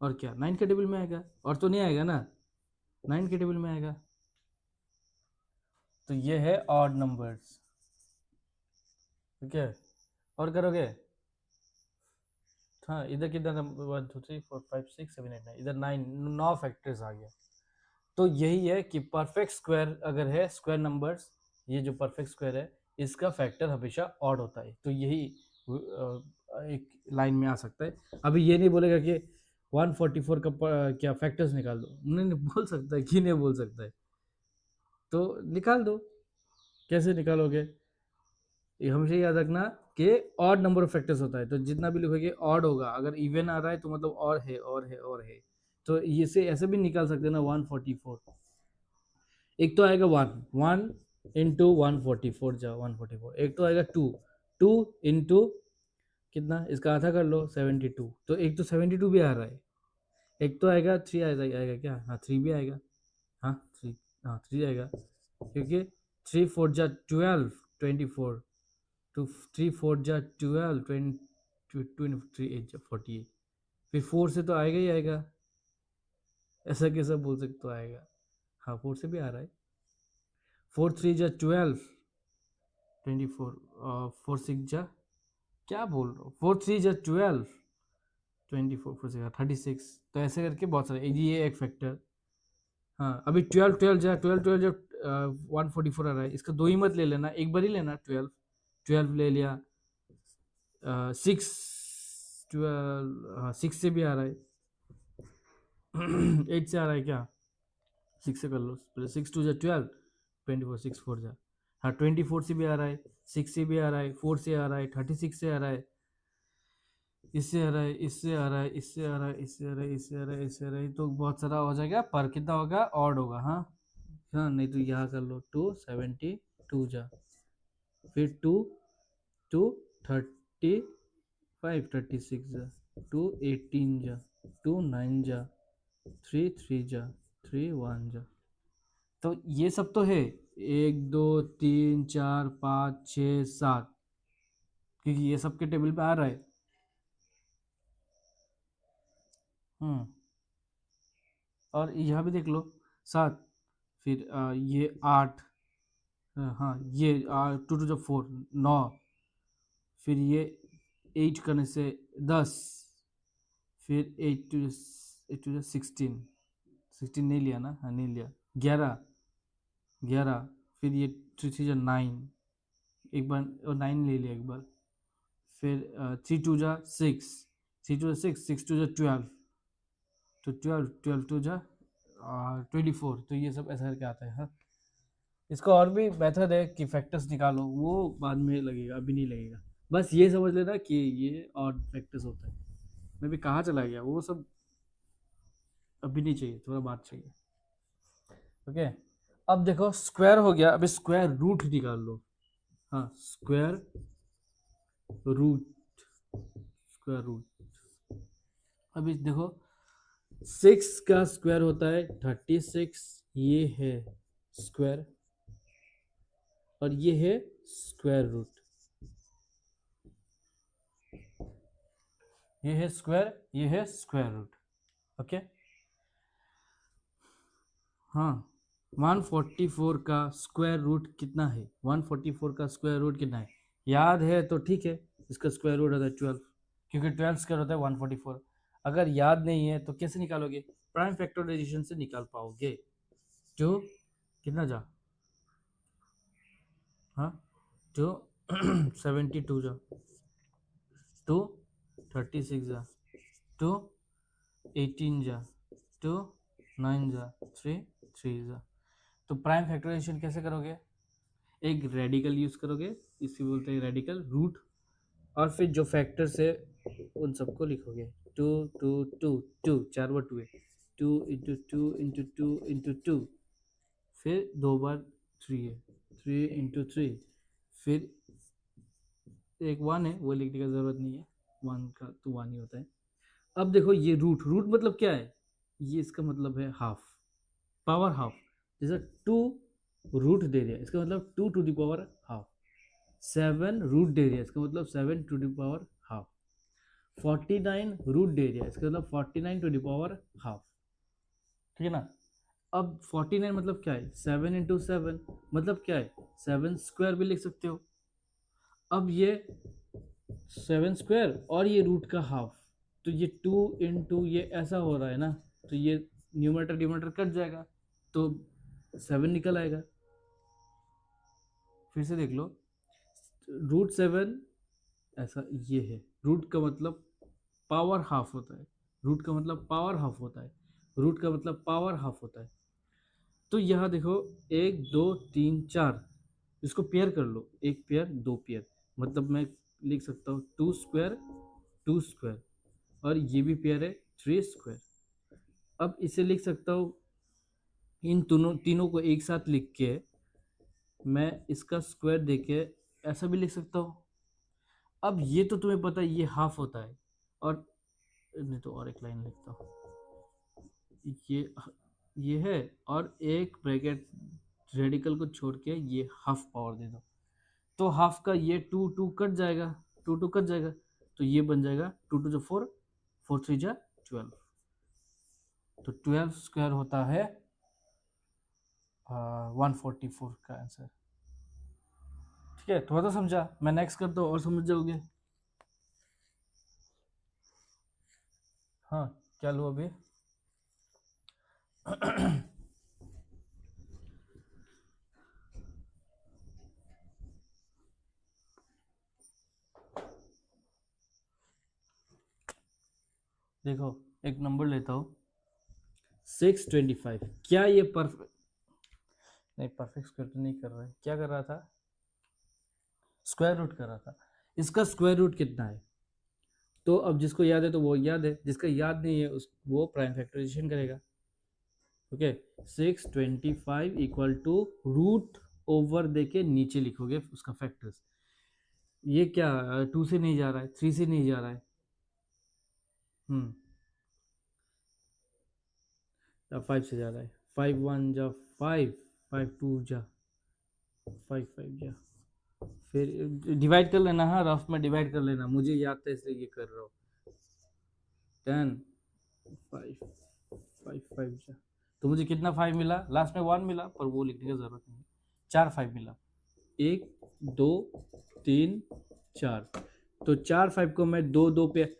और क्या 9 के टेबल में आएगा, और तो नहीं आएगा ना, 9 के टेबल में आएगा। तो ये है ऑड नंबर्स, ठीक है। और करोगे, हाँ इधर कितना नंबर, 1 2 3 4 5 6 7 8 9, इधर 9 फैक्टर्स आ गया। तो यही है कि परफेक्ट स्क्वायर अगर है, स्क्वायर नंबर्स, ये जो परफेक्ट स्क्वायर है इसका फैक्टर हमेशा ऑड होता है। तो यही एक लाइन में आ सकता है। अभी ये नहीं बोलेगा कि 144 का क्या फैक्टर्स निकाल दो, नहीं नहीं बोल सकता है, कि नहीं बोल सकता है, तो निकाल दो। कैसे निकालोगे, ये हमेशा याद रखना कि ऑड नंबर ऑफ फैक्टर्स होता है, तो जितना भी लिखोगे ऑड होगा। अगर इवन आ रहा है तो मतलब और है, और है, और है। तो ये से ऐसे भी निकाल सकते हैं ना, 144, एक तो आएगा 1 1 इंटू 144 जा 144, एक तो आएगा 2 इंटू कितना, इसका आधा कर लो 72, तो एक तो 72 भी आ रहा है। एक तो आएगा 3, आएगा क्या, हाँ 3 भी आएगा, हाँ 3, हाँ 3 आएगा, क्योंकि 3 4 जा 12, 24, टू 3 4 जा 12, 23 8 जा 48, फिर 4 से तो आएगा ही आएगा, ऐसा कैसा बोल सकते तो आएगा, हाँ 4 से भी आ रहा है। 4 3 जा 12, 24, 4 6 जा, क्या बोल रहा हूँ, 4 3 जा 12, 24 4 6 36, तो ऐसे करके बहुत सारे, ये एक फैक्टर। हाँ अभी 12 12 जा 144 आ रहा है, इसका दो ही मत ले लेना, एक बार ही लेना, 12 12 ले लिया, 6 12, हाँ 6 से भी आ रहा है, 8 से आ रहा है क्या, 6 से कर लो पहले, 6 2 जा 12, 24 6 4 जा, हाँ 24 से भी आ रहा है, 6 से भी आ रहा है, 4 से आ रहा है, 36 से आ रहा है, इससे आ रहा है, इससे आ रहा है, इससे आ रहा है, इससे आ रहा है, इससे आ रहा है, इससे आ रहा है, तो बहुत सारा हो जाएगा, पर कितना होगा, ऑड होगा, हाँ हाँ, नहीं तो यहाँ कर लो 272 जा, फिर 2 2 35 36 जा, 2 18 जा, 2 9 जा, 3 3 जा, 3 1 जा। तो ये सब तो है, 1 2 3 4 5 6 7, क्योंकि ये सब के टेबल पे आ रहा है। हम्म, और यहाँ भी देख लो 7, फिर ये 8, हाँ ये 2 2 जा 4, 9, फिर ये 8 करने से 10, फिर 8 2 जा 16, 16 नहीं लिया ना, हाँ नहीं लिया, 11 11, फिर ये 3 3 जा 9, एक बार, और 9 ले लिया एक बार, फिर 3 2 जा 6, 3 2 जा 6, 6 2 जा 12, तो 12 12 2 जा 24, तो ये सब ऐसा करके आता है, हाँ। इसका और भी मेथड है कि फैक्टर्स निकालो, वो बाद में लगेगा, अभी नहीं लगेगा। बस ये समझ लेना कि ये और फैक्टर्स होता है। मैं भी कहाँ चला गया, वो सब अभी नहीं चाहिए, थोड़ा बात चाहिए, ओके। अब देखो स्क्वायर हो गया, अभी स्क्वायर रूट निकाल लो, हाँ स्क्वायर रूट, स्क्वायर रूट। अभी देखो 6 का स्क्वायर होता है 36, ये है स्क्वायर, और ये है स्क्वायर रूट, ये है स्क्वायर, ये है स्क्वायर रूट, ओके। हाँ 144 का स्क्वायर रूट कितना है, 144 का स्क्वायर रूट कितना है, याद है तो ठीक है, इसका स्क्वायर रूट होता है 12, क्योंकि 12 स्क्वायर होता है 144। अगर याद नहीं है तो कैसे निकालोगे, प्राइम फैक्टराइजेशन से निकाल पाओगे। टू कितना जा, हाँ 2 72 जा, 2 36 जा, 2 18 जा, 2 9 जा, 3 3 जा। तो प्राइम फैक्टराइजेशन कैसे करोगे, एक रेडिकल यूज करोगे, इसी बोलते हैं रेडिकल रूट, और फिर जो फैक्टर्स है उन सबको लिखोगे, 2 2 2 2, 4 बार 2 है, 2 इंटू 2 इंटू 2 इंटू 2, फिर 2 बार 3 है, 3 इंटू 3, फिर एक वन है, वो लिखने का ज़रूरत नहीं है, वन का तो वन ही होता है। अब देखो ये रूट, रूट मतलब क्या है, ये इसका मतलब है हाफ, पावर हाफ। जैसे टू रूट दे दिया, इसका मतलब two to the power half. Seven root दे दिया, इसका मतलब seven to the power half. 49 root दे दिया, इसका मतलब 49 टू द पावर हाफ। ठीक है ना। अब 49 मतलब क्या है, 7 इंटू 7, मतलब क्या है, 7 स्क्वायर भी लिख सकते हो। अब ये 7 स्क्वायर और ये रूट का हाफ, तो ये 2 इंटू ये ऐसा हो रहा है ना, तो ये न्यूमरेटर डिनोमिनेटर कट जाएगा, तो 7 निकल आएगा। फिर से देख लो, √7 ऐसा ये है, रूट का मतलब पावर हाफ होता है, रूट का मतलब पावर हाफ होता है, रूट का मतलब पावर हाफ होता है। तो यहाँ देखो, 1 2 3 4, इसको पेयर कर लो, एक पेयर दो पेयर, मतलब मैं लिख सकता हूँ 2 स्क्वायर 2 स्क्वायर, और ये भी पेयर है 3 स्क्वायर। अब इसे लिख सकता हूँ, इन दोनों तीनों को एक साथ लिख के मैं इसका स्क्वायर देके ऐसा भी लिख सकता हूँ। अब ये तो तुम्हें पता है ये हाफ होता है, और नहीं तो और एक लाइन लिखता हूँ, ये है, और एक ब्रैकेट रेडिकल को छोड़ के ये हाफ पावर दे दो, तो हाफ का ये टू टू कट जाएगा, टू टू कट जाएगा, तो ये बन जाएगा 2 2 जा 4, 4 3 जा 12, तो 12 स्क्वायर होता है 144 का आंसर। ठीक है, थोड़ा तो समझा, मैं नेक्स्ट करता हूँ और समझ जाओगे। हाँ, क्या लो अभी देखो, एक नंबर लेता हूँ 625। क्या ये परफेक्ट, नहीं परफेक्ट स्क्वायर तो नहीं कर रहा है, क्या कर रहा था, स्क्वायर रूट कर रहा था। इसका स्क्वायर रूट कितना है, तो अब जिसको याद है तो वो याद है, जिसका याद नहीं है उस वो प्राइम फैक्टराइजेशन करेगा। Okay, 625 equal to root over देके नीचे लिखोगे उसका फैक्टर्स। ये क्या, 2 से नहीं जा रहा है, 3 से नहीं जा रहा है, हम्म, 5 से जा रहा है। 5 1 जा 5, 5 2 जा 5 5 जा, फिर डिवाइड कर लेना, हाँ रफ में डिवाइड कर लेना, मुझे याद था इसलिए ये कर रहा हूँ। 10 5 5 5 जा, तो मुझे कितना 5 मिला, लास्ट में 1 मिला पर वो लिखने की जरूरत नहीं, 4 5 मिला, 1 2 3 4, तो 4 5 को मैं दो दो पे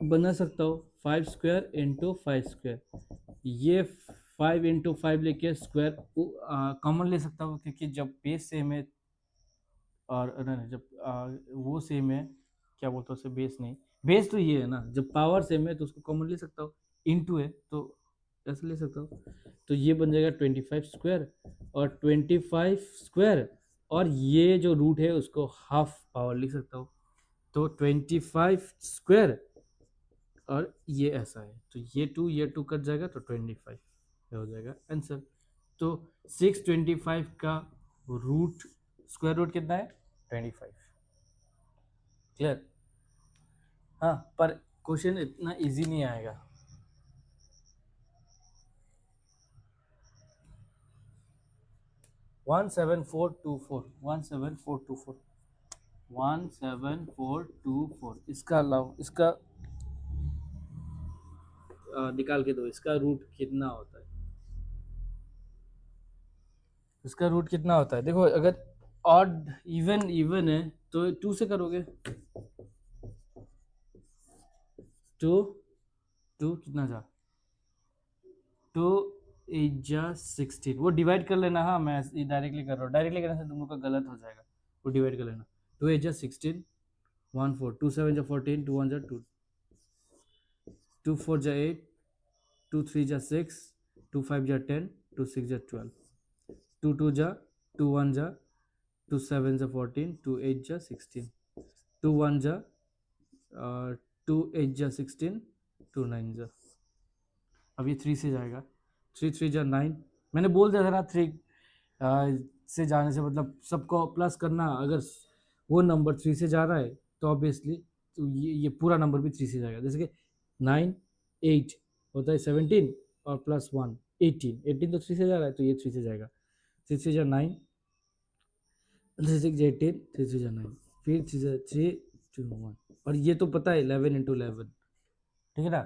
बना सकता हूँ, 5 स्क्वायर इंटू 5 स्क्वायर, ये 5 इंटू 5 लेके स्क्वायर कॉमन ले सकता हूँ, क्योंकि जब बेस सेम है और नहीं जब वो सेम है, क्या बोलते हैं उसे, बेस नहीं, बेस तो ये है ना, जब पावर सेम है तो उसको कॉमन ले सकता हूँ, इंटू है तो ऐसे ले सकता हूँ, तो ये बन जाएगा 25 स्क्वायर, और 25 स्क्वायर, और ये जो रूट है उसको हाफ पावर लिख सकता हूँ, तो 25 स्क्वायर, और ये ऐसा है, तो ये टू कट जाएगा, तो 25 हो जाएगा आंसर। तो 625 का रूट, स्क्वायर रूट कितना है, 25। क्लियर, हाँ, पर क्वेश्चन इतना इजी नहीं आएगा। One seven four two four 17424 17424, इसका अलाव इसका निकाल के दो, इसका रूट कितना होता है, इसका रूट कितना होता है, देखो अगर ऑड इवन इवन है तो 2 से करोगे, 2 2 कितना जा, 2 8 जा 16, वो डिवाइड कर लेना, हाँ मैं डायरेक्टली कर रहा हूँ, डायरेक्टली करने से तुम लोग का गलत हो जाएगा, वो डिवाइड कर लेना, 2 8 जा 16, 1 4, 2 7 जा 14, 2 1 जा 2, 2 4 जा 8, 2 3 जा 6, 2 5 जा 10, 2 6 जा 12, 2 2 जा 2 1 जा 2 7 जा 14, 2 8 जा 16, 2 1 जा 2 8 जा 16, 2 9 जा, अब ये 3 से जाएगा, 3 3 जा 9, मैंने बोल दिया था ना 3 से जाने से मतलब सबको प्लस करना, अगर वो नंबर 3 से जा रहा है तो ऑब्वियसली तो ये पूरा नंबर भी 3 से जाएगा। जैसे कि 9 8 होता है 17 और प्लस 1 18, 18 तो 3 से जा रहा है तो ये 3 से जाएगा। 3 से जा 9, 3 6 18, 3 से जा 9, फिर 3 से 3 2 1, और ये तो पता है 11 इंटू 11, ठीक है ना।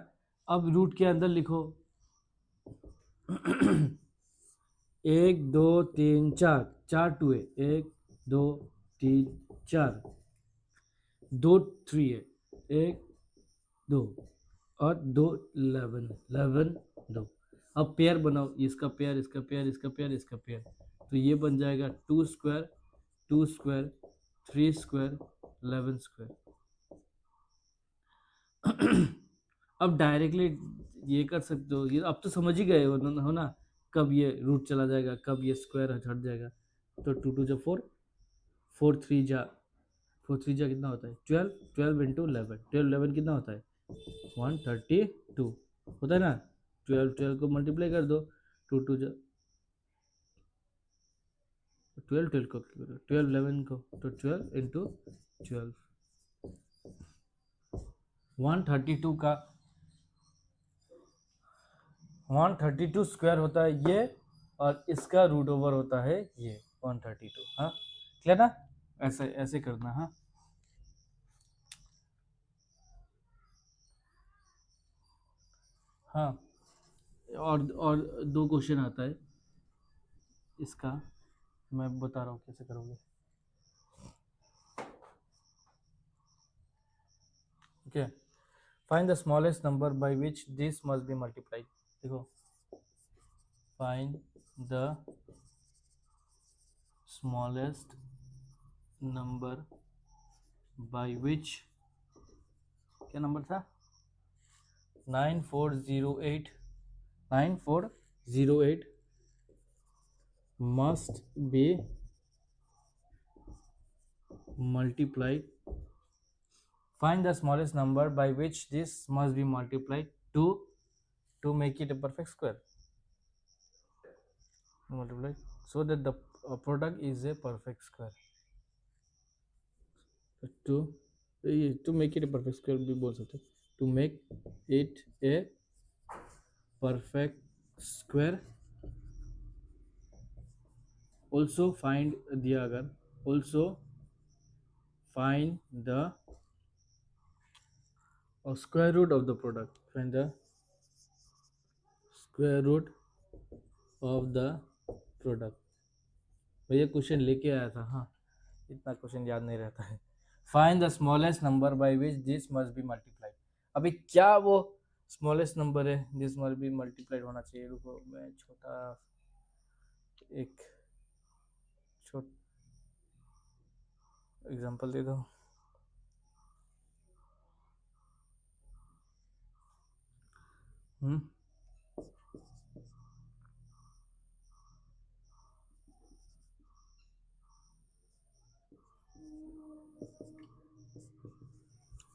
अब रूट के अंदर लिखो 1 2 3 4, 4 टू है, 1 2 3 4, 2 3 है, 1 2 और 2 11, 11 2। अब पेयर बनाओ, इसका पेयर इसका पेयर इसका पेयर इसका पेयर, तो ये बन जाएगा 2 स्क्वायर 2 स्क्वायर 3 स्क्वायर 11 स्क्वायर। अब डायरेक्टली ये कर सकते हो, ये अब तो समझ ही गए हो ना, कब ये रूट चला जाएगा कब ये स्क्वायर हट जाएगा। तो 2 2 जा 4, 4 3 जा 4 3 जा कितना होता है 12, 12 इंटू 11, 12 11 कितना होता है 132 होता है ना। 12 12 को मल्टीप्लाई कर दो, 2 2 जा 12, 12 को 12 11 को, तो 12 इंटू 12, 132 का 132 स्क्वायर होता है ये, और इसका रूट ओवर होता है ये 132। हाँ क्लियर ना, ऐसे ऐसे करना। हाँ हाँ, और दो क्वेश्चन आता है इसका, मैं बता रहा हूँ कैसे करोगे। Okay, find the smallest number by which this must be multiplied. देखो, find the smallest number by which, क्या नंबर था 9408, 9408 must be multiplied. Find the smallest number by which this must be multiplied to make it a perfect square. Multiply so that the product is a perfect square. To make it a perfect square भी बोल सकते, to make it a perfect square. Also find दिया अगर, also find the square root of the product. Find the square root of the product. भैया क्वेश्चन लेके आया था। हाँ, इतना क्वेश्चन याद नहीं रहता है। Find the smallest number by which this must be multiplied. अभी क्या वो स्मॉलेस्ट नंबर है दिस मस्ट बी मल्टीप्लाइड होना चाहिए। रुको मैं छोटा एक एग्जांपल दे दो।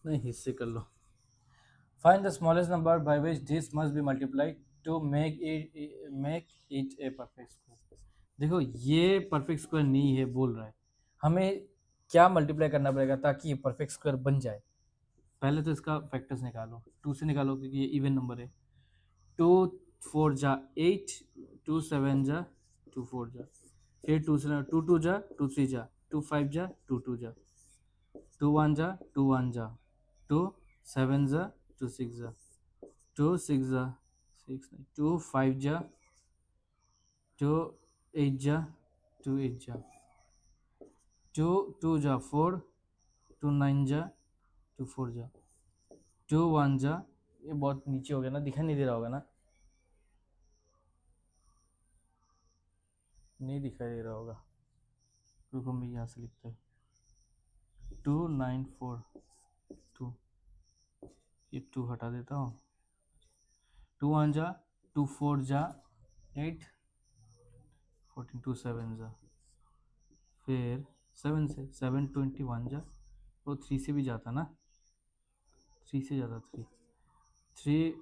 नहीं, हिस्से कर लो। Find the smallest number by which this must be multiplied to make it a perfect square. देखो ये परफेक्ट स्क्वायर नहीं है बोल रहा है, हमें क्या मल्टीप्लाई करना पड़ेगा ताकि ये परफेक्ट स्क्वायर बन जाए। पहले तो इसका फैक्टर्स निकालो, 2 से निकालो क्योंकि ये इवन नंबर है। 2 4 जा 8, 2 7 जा 2 4 जा, फिर 2 से 2 2 जा 2 3 जा, 2 5 जा 2 2 जा, 2 1 जा 2 1 जा, 2 7 जा 2 6 जा, 2 6 जा 6 नहीं, 2 5 जा 2 8 जा 2 8 जा, 2 2 जा 4, 2 9 जा 2 4 जा, 2 1 जा, ये बहुत नीचे हो गया ना, दिखाई नहीं दे रहा होगा ना, नहीं दिखाई दे रहा होगा। रुको मैं यहाँ से लिखता हूँ 2 9 4 2, ये 2 हटा देता हूँ, 2 1 जा 2 4 जा 8 14, 2 7 जा, फिर 7 से 7 21 जा, वो 3 से भी जाता ना, 3 से जाता 3 3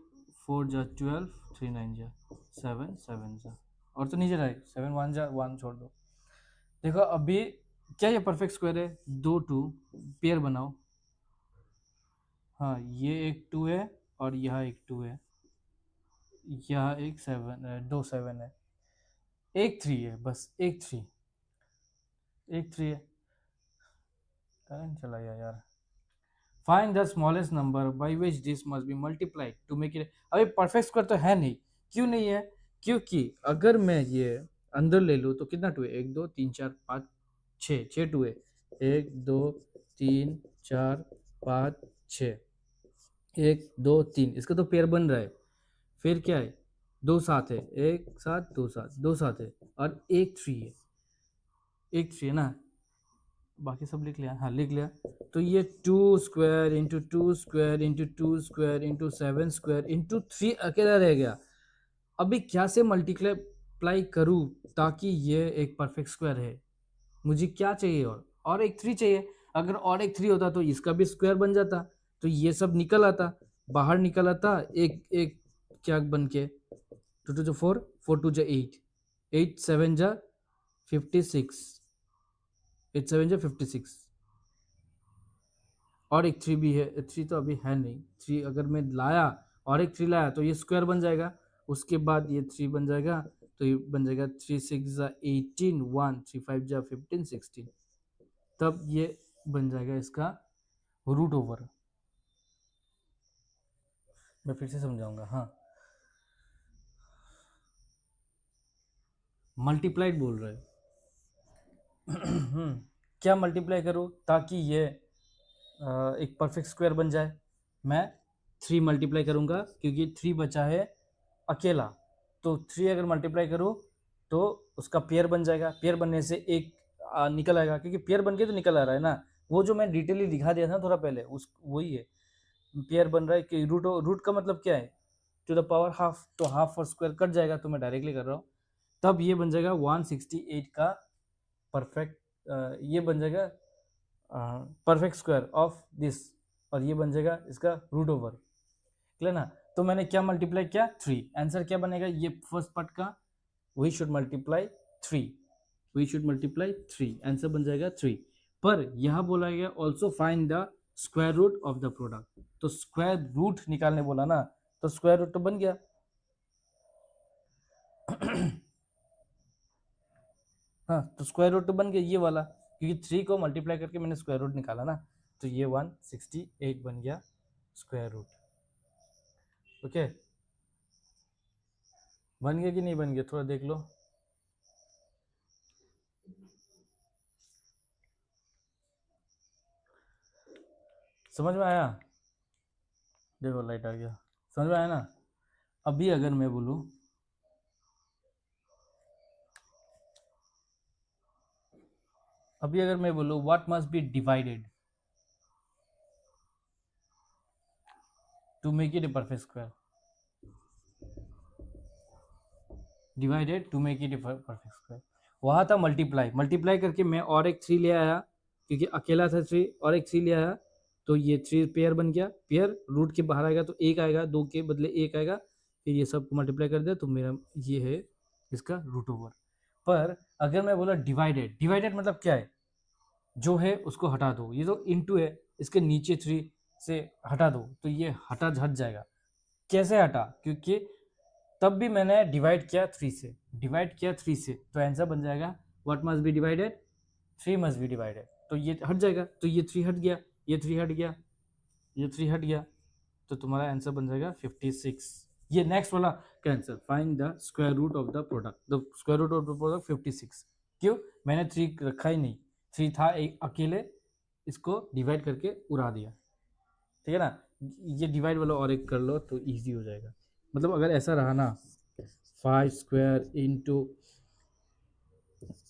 4 जा 12, 3 9 जा 7 7 जा, और तो नहीं जा रहा है 7 1 जा 1 छोड़ दो। देखो अभी क्या ये परफेक्ट स्क्वायर है? दो टू पेयर बनाओ। हाँ, ये एक टू है और यहाँ एक टू है, यहाँ एक सेवन है, दो सेवन है, एक थ्री है, बस एक थ्री, एक थ्री है। करंट चला गया यार। Find the smallest number by which this must be multiplied to make it. अभी परफेक्ट स्क्वायर तो है नहीं। क्यों नहीं है? क्योंकि अगर मैं ये अंदर ले लूँ तो कितना टू है? एक दो तीन चार पाँच छः, छः टू है। एक दो तीन चार पाँच छः, एक दो तीन, इसका तो पेयर बन रहा है। फिर क्या है? दो सात है, एक सात दो सात, दो सात है, और एक थ्री है, एक थ्री है ना। बाकी सब लिख लिया? हाँ लिख लिया। तो ये two square into two square into two square into seven square into three अकेला रह गया। अभी क्या से मल्टीप्लाई करूँ ताकि ये एक परफेक्ट स्क्वायर है? मुझे क्या चाहिए? और एक थ्री चाहिए। अगर और एक थ्री होता तो इसका भी स्क्वायर बन जाता, तो ये सब निकल आता, बाहर निकल आता। एक एक क्या बन के? टू टू जो फोर, फोर टू जो एट, एट सेवन जा 56, एट सेवन जा 56। और एक थ्री भी है, थ्री तो अभी है नहीं। थ्री अगर मैं लाया और एक थ्री लाया तो ये स्क्वायर बन जाएगा, उसके बाद ये थ्री बन जाएगा, तो ये बन जाएगा थ्री सिक्स जा 18, वन थ्री फाइव जा 15 16। तब ये बन जाएगा इसका रूट ओवर। मैं फिर से समझाऊंगा। हाँ, मल्टीप्लाइड बोल रहे हैं। क्या मल्टीप्लाई करूँ ताकि ये एक परफेक्ट स्क्वायर बन जाए? मैं थ्री मल्टीप्लाई करूँगा क्योंकि थ्री बचा है अकेला। तो थ्री अगर मल्टीप्लाई करूँ तो उसका पेयर बन जाएगा। पेयर बनने से एक निकल आएगा, क्योंकि पेयर बन के तो निकल आ रहा है ना। वो जो मैं डिटेली दिखा दिया था थोड़ा पहले, उस वही है। पेयर बन रहा है कि रूट, रूट का मतलब क्या है? टू द पावर हाफ, तो हाफ और स्क्वायर कट जाएगा, तो मैं डायरेक्टली कर रहा हूँ। तब ये बन जाएगा 168 का परफेक्ट, ये बन जाएगा परफेक्ट स्क्वायर ऑफ दिस, और ये बन जाएगा इसका रूट ओवर। क्लियर ना? तो मैंने क्या मल्टीप्लाई किया? थ्री। आंसर क्या बनेगा ये फर्स्ट पार्ट का? We should multiply three, we should multiply three, answer बन जाएगा थ्री। पर यहां बोला गया also find the square root of the product, तो स्क्वायर रूट निकालने बोला ना, तो स्क्वायर रूट तो बन गया। हाँ, तो स्क्वायर रूट तो बन गया ये वाला, क्योंकि थ्री को मल्टीप्लाई करके मैंने स्क्वायर रूट निकाला ना, तो ये 168 बन गया स्क्वायर रूट। ओके, बन गया कि नहीं बन गया? थोड़ा देख लो। समझ में आया? देखो लाइट आ गया, समझ में आया ना? अभी अगर मैं बोलूँ, अभी अगर मैं बोलूँ what must be divided to make it a perfect square, divided to make it a perfect square, वहाँ था मल्टीप्लाई, मल्टीप्लाई करके मैं और एक थ्री ले आया, क्योंकि अकेला था थ्री, और एक थ्री ले आया, तो ये थ्री पेयर बन गया। पेयर रूट के बाहर आएगा तो एक आएगा, दो के बदले एक आएगा, फिर ये सब मल्टीप्लाई कर दिया तो मेरा ये है इसका रूट ओवर। पर अगर मैं बोला डिवाइडेड, डिवाइडेड मतलब क्या है? जो है उसको हटा दो, ये तो इंटू है, इसके नीचे थ्री से हटा दो, तो ये हट जाएगा। कैसे हटा? क्योंकि तब भी मैंने डिवाइड किया थ्री से, डिवाइड किया थ्री से, तो आंसर बन जाएगा what must be divided, three must be divided, तो ये हट जाएगा, तो ये थ्री हट गया, ये थ्री हट गया, ये थ्री हट गया, तो तुम्हारा आंसर बन जाएगा 56। ये नेक्स्ट वाला का answer, find the square root of the product, the square root of the product 56। क्यों? मैंने थ्री रखा ही नहीं, थ्री था एक अकेले, इसको डिवाइड करके उड़ा दिया। ठीक है ना? ये डिवाइड वाला और एक कर लो तो इजी हो जाएगा। मतलब अगर ऐसा रहा ना, five square into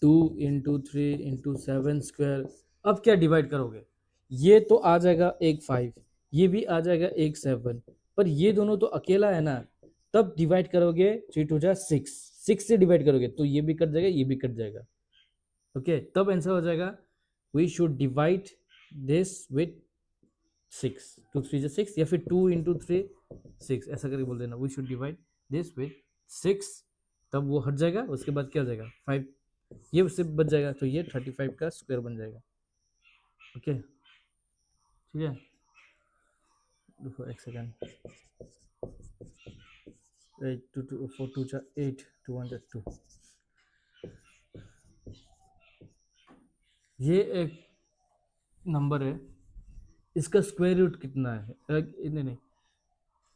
two into three into seven square, अब क्या डिवाइड करोगे? ये तो आ जाएगा एक फाइव, ये भी आ जाएगा एक सेवन, पर ये दोनों तो अकेला है ना। तब डिवाइड करोगे, थ्री टू जा सिक्स, सिक्स से डिवाइड करोगे तो ये भी कट जाएगा, ये भी कट जाएगा। ओके, तब आंसर हो जाएगा we should divide this with six, two three जा सिक्स, या फिर टू इंटू थ्री सिक्स, ऐसा करके बोल देना we should divide this with six. तब वो हट जाएगा, उसके बाद क्या हो जाएगा? फाइव ये सिर्फ बच जाएगा, तो ये 35 का स्क्वायर बन जाएगा। ओके ठीक है, देखो एक सेकेंड, 8 2 2 4 2 जा 8 202, ये एक नंबर है, इसका स्क्वायर रूट कितना है? नहीं नहीं,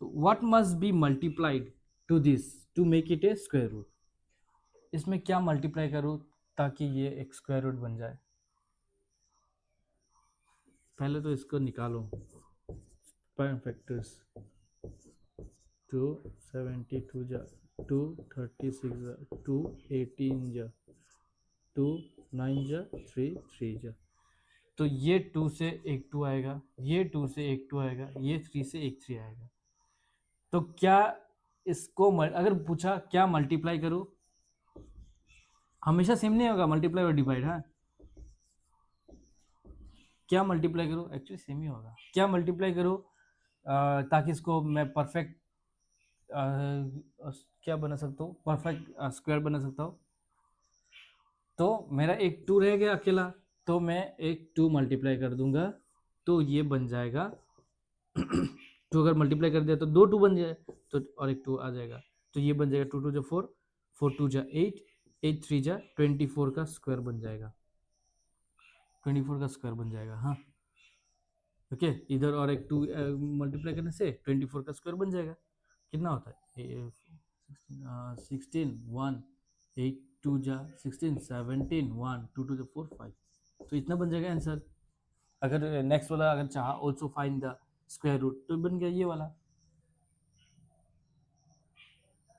what must be multiplied to this to make it a square root? इसमें क्या मल्टीप्लाई करूँ ताकि ये एक स्क्वायर रूट बन जाए? पहले तो इसको निकालो, प्राइम फैक्टर्स, 272 जा 236 जा 218 जा 29 जा 3 जा, तो ये 2 से एक 2 आएगा, ये 2 से एक 2 आएगा, ये 3 से एक 3 आएगा। तो क्या इसको अगर पूछा क्या मल्टीप्लाई करूँ, हमेशा सेम नहीं होगा मल्टीप्लाई और डिवाइड। हाँ, क्या मल्टीप्लाई करूँ, एक्चुअली सेम ही होगा। क्या मल्टीप्लाई करूँ ताकि इसको मैं परफेक्ट क्या बना सकता हूँ, परफेक्ट स्क्वायर बना सकता हूँ? तो मेरा एक 2 रह गया अकेला, तो मैं एक 2 मल्टीप्लाई कर दूंगा, तो ये बन जाएगा 2 अगर मल्टीप्लाई कर दिया तो 2 2 बन जाए, तो और एक 2 आ जाएगा, तो ये बन जाएगा 2 2 जा 4, 4 2 जा 8, 8 3 जा 24 का स्क्वायर बन जाएगा, 24 का स्क्वायर बन जाएगा। हाँ ओके, इधर और एक 2 मल्टीप्लाई करने से 24 का स्क्वायर बन जाएगा। कितना होता है? 16 1 8 2 जा 16 17 1 2 2 जा 4 5, तो इतना बन जाएगा आंसर। अगर नेक्स्ट वाला अगर चाहा also find the square root, तो बन गया ये वाला।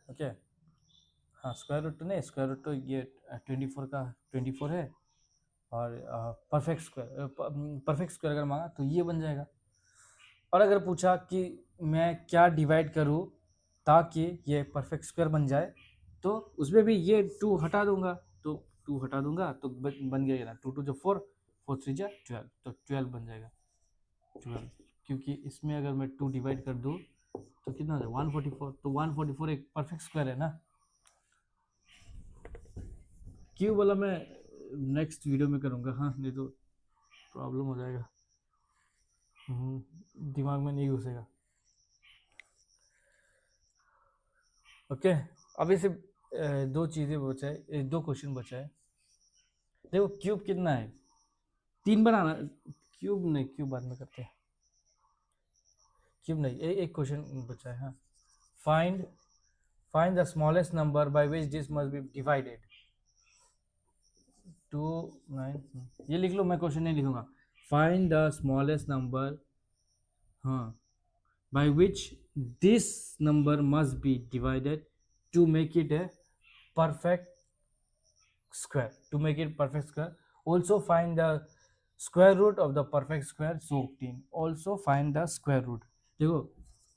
ओके हाँ, स्क्वायर रूट तो नहीं, स्क्वायर रूट तो ये 24 का 24 है, और परफेक्ट स्क्वायर, परफेक्ट स्क्वायर अगर मांगा तो ये बन जाएगा। और अगर पूछा कि मैं क्या डिवाइड करूँ ताकि ये परफेक्ट स्क्वायर बन जाए, तो उसमें भी ये 2 हटा दूंगा, तो 2 हटा दूंगा तो बन गया ना 2 2 जो 4, 4 3 जा 12, तो 12 बन जाएगा 12, क्योंकि इसमें अगर मैं 2 डिवाइड कर दूँ तो कितना हो जाए 144, तो 144 एक परफेक्ट स्क्वायर है ना। क्यों बोला मैं नेक्स्ट वीडियो में करूँगा, हाँ नहीं तो प्रॉब्लम हो जाएगा, दिमाग में नहीं घुसेगा। ओके अभी सिर्फ दो चीज़ें बचा है, 2 क्वेश्चन बचा है। देखो क्यूब कितना है, 3 बनाना, क्यूब नहीं, क्यूब बाद में करते हैं, क्यूब नहीं, एक क्वेश्चन बचा है। हाँ, find find the smallest number by which this must be divided. 2 9, ये लिख लो, मैं क्वेश्चन नहीं लिखूंगा। फाइंड द स्मॉलेस्ट नंबर, हाँ, by which this number must be divided to make it a perfect square, to make it perfect square. Also find the square root of the perfect square, so 18, also find the square root। देखो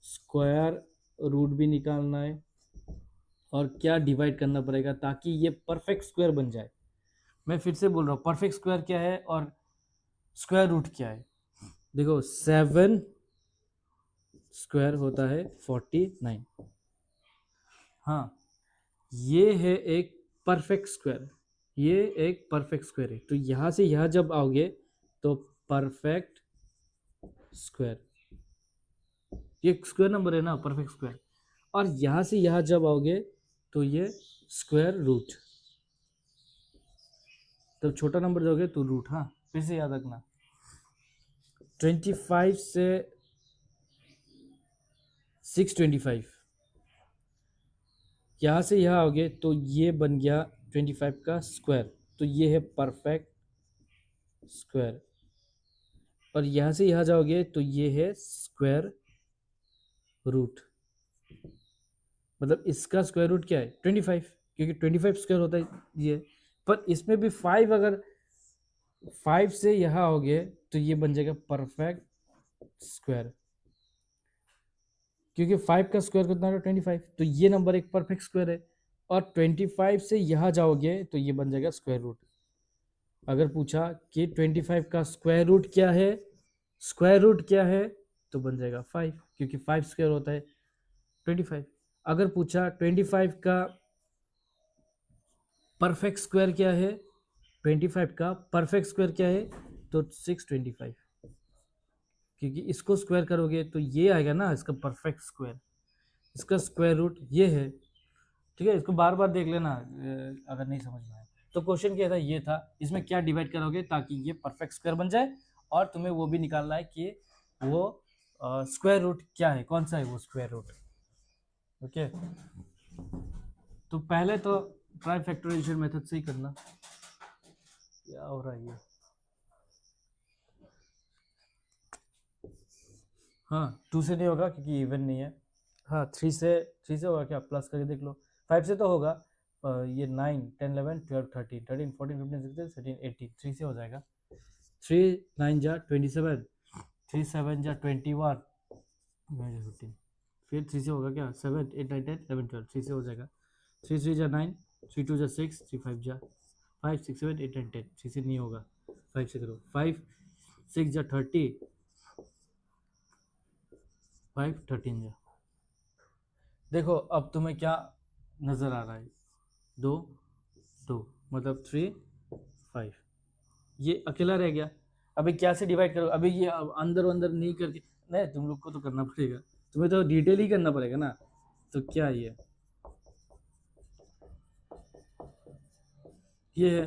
स्क्वायर रूट भी निकालना है और क्या डिवाइड करना पड़ेगा ताकि ये परफेक्ट स्क्वायर बन जाए। मैं फिर से बोल रहा हूँ, परफेक्ट स्क्वायर क्या है और स्क्वायर रूट क्या है। देखो 7 स्क्वायर होता है 49, हाँ, ये है एक परफेक्ट स्क्वायर, ये एक परफेक्ट स्क्वायर है, तो यहाँ से यहाँ जब आओगे तो परफेक्ट स्क्वायर, ये स्क्वायर नंबर है ना, परफेक्ट स्क्वायर, और यहाँ से यहाँ जब आओगे तो ये स्क्वायर रूट, तो छोटा नंबर जाओगे तो रूट। हाँ फिर से याद रखना, 25 से 625, यहाँ से यहाँ आओगे तो ये बन गया 25 का स्क्वायर, तो ये है परफेक्ट स्क्वायर, और यहाँ से यहाँ जाओगे तो ये है स्क्वायर रूट, मतलब इसका स्क्वायर रूट क्या है 25, क्योंकि 25 स्क्वायर होता है ये, पर इसमें भी 5, अगर 5 से यहाँ आओगे तो ये बन जाएगा परफेक्ट स्क्वायर, क्योंकि 5 का स्क्वायर कितना है 25, तो ये नंबर एक परफेक्ट स्क्वायर है, और 25 से यहाँ जाओगे तो ये बन जाएगा स्क्वायर रूट। अगर पूछा कि 25 का स्क्वायर रूट क्या है, स्क्वायर रूट क्या है, तो बन जाएगा 5, क्योंकि 5 स्क्वायर होता है 25। अगर पूछा 25 का परफेक्ट स्क्वायर क्या है 25 का, परफेक्ट स्क्वायर क्या है, तो 625, क्योंकि इसको स्क्वायर करोगे तो ये आएगा ना इसका परफेक्ट स्क्वायर, इसका स्क्वायर रूट ये है। ठीक है, इसको बार बार देख लेना अगर नहीं समझ में आए तो। क्वेश्चन क्या था, ये था इसमें क्या डिवाइड करोगे ताकि ये परफेक्ट स्क्वायर बन जाए, और तुम्हें वो भी निकालना है कि वो स्क्वायर रूट क्या है, कौन सा है वो स्क्वायर रूट। ओके, तो पहले तो ट्राई फैक्टराइजेशन मेथड से ही करना। क्या हो रहा है ये, हाँ 2 से नहीं होगा क्योंकि इवन नहीं है। हाँ 3 से होगा क्या, प्लस करके देख लो। 5 से तो होगा, ये 9 10 11 12 13 13 14 15 16 17 18, 3 से हो जाएगा। 3 9 जा 27, 3 7 जा 21, 15, फिर 3 से होगा क्या, 7 8 9 10 11 12, 3 से हो जाएगा। 3 3 जा 9, 3 2 जा 6, 3 5 जा 5 6 7 8 9 10, 3 से नहीं होगा, 5 से करो। 5 6 जा 30, 5 13 जा। देखो अब तुम्हें क्या नज़र आ रहा है, 2 2 मतलब 3 5, ये अकेला रह गया। अभी क्या से डिवाइड करो, अभी ये अंदर अंदर नहीं करके, नहीं तुम लोग को तो करना पड़ेगा, तुम्हें तो डिटेल ही करना पड़ेगा ना। तो क्या ये है,